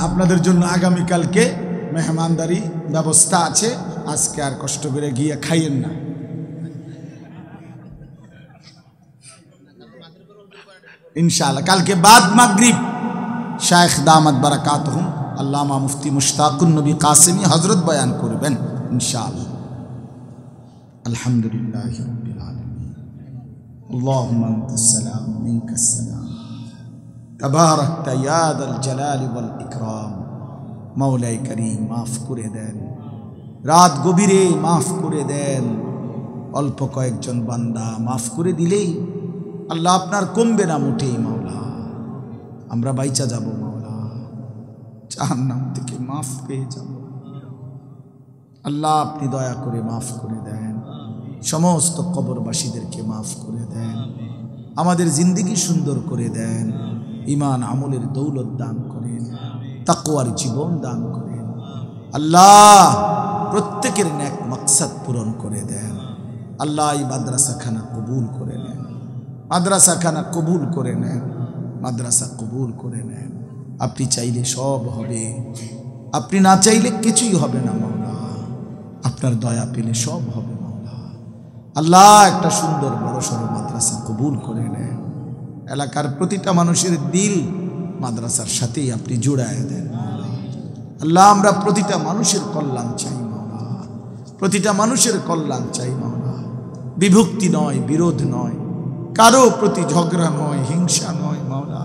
আপনাদের জন্য আগামীকালকে মেহমানদারি ব্যবস্থা আছে, আজকে আর কষ্ট করে গিয়ে খাইয়েন না। ইনশাআল্লাহ কালকে বাদ মাগরিব শায়েখ দামাত বারাকাতুহুম আল্লামা মুফতি মুশতাকুর নবী কাসিমি হযরত বয়ান করবেন ইনশাআল্লাহ। আলহামদুলিল্লাহি রাব্বিল আলামিন। আল্লাহুম্মা আনতাস সালাম মিনকাস সালাম তাবারাকতা ইয়া যাল জালালি ওয়াল ইকরাম। মাওলাই করিম মাফ করে দেন, রাত গভীরে মাফ করে দেন। অল্প কয়েকজন বান্দা মাফ করে দিলেই আল্লাহ আপনার কমবে না মোটেই। মাওলা আমরা বাইচা যাব, মাওলা জাহান্নাম থেকে মাফ পেয়ে যাব। আল্লাহ আপনি দয়া করে মাফ করে দেন, সমস্ত কবরবাসীদেরকে মাফ করে দেন, আমাদের জিন্দেগি সুন্দর করে দেন, ঈমান আমলের দৌলত দান করেন, তাকওয়ার জীবন দান করেন। আল্লাহ প্রত্যেকের নেক মাকসাদ পূরণ করে দেন। আল্লাহ এই মাদ্রাসাখানা কবুল করে নেন, মাদ্রাসাখানা কবুল করে নেন, মাদ্রাসা কবুল করে নেন। আপনি চাইলে সব হবে, আপনি না চাইলে কিছুই হবে না মাওলা। আপনার দয়া পেলে সব হবে মাওলা। আল্লাহ একটা সুন্দর বড় সড়ো মাদ্রাসা কবুল করে নেন। এলাকার প্রতিটা মানুষের দিল মাদ্রাসার সাথেই আপনি জোড়ায় দেন আল্লাহ। আমরা প্রতিটা মানুষের কল্যাণ চাই মাওলা, প্রতিটা মানুষের কল্যাণ চাই মাওলা। বিভক্তি নয়, বিরোধ নয়, কারো প্রতি ঝগড়া নয়, হিংসা নয়। মাওলা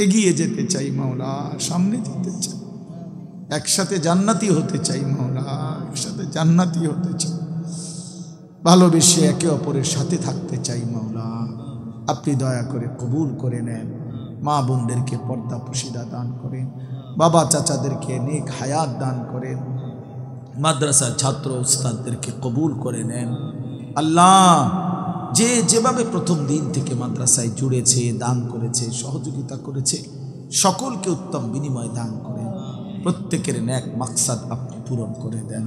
এগিয়ে যেতে চাই, মাওলা সামনে যেতে চাই, একসাথে জান্নাতি হতে চাই, মাওলা একসাথে জান্নাতি হতে চাই, ভালোবেসে একে অপরের সাথে থাকতে চাই। মাওলা আপনি দয়া করে কবুল করে নেন। মা বোনদেরকে পর্দা পুশিদা দান করেন, বাবা চাচাদেরকে নেক হায়াত দান করেন, মাদ্রাসার ছাত্র উস্তাদদেরকে কবুল করে নেন। আল্লাহ যে যেভাবে প্রথম দিন থেকে মাদ্রাসায় জুড়েছে, দান করেছে, সহযোগিতা করেছে, সকলকে উত্তম বিনিময় দান করেন। প্রত্যেকের নেক মাকসাদ আপনি পূরণ করে দেন।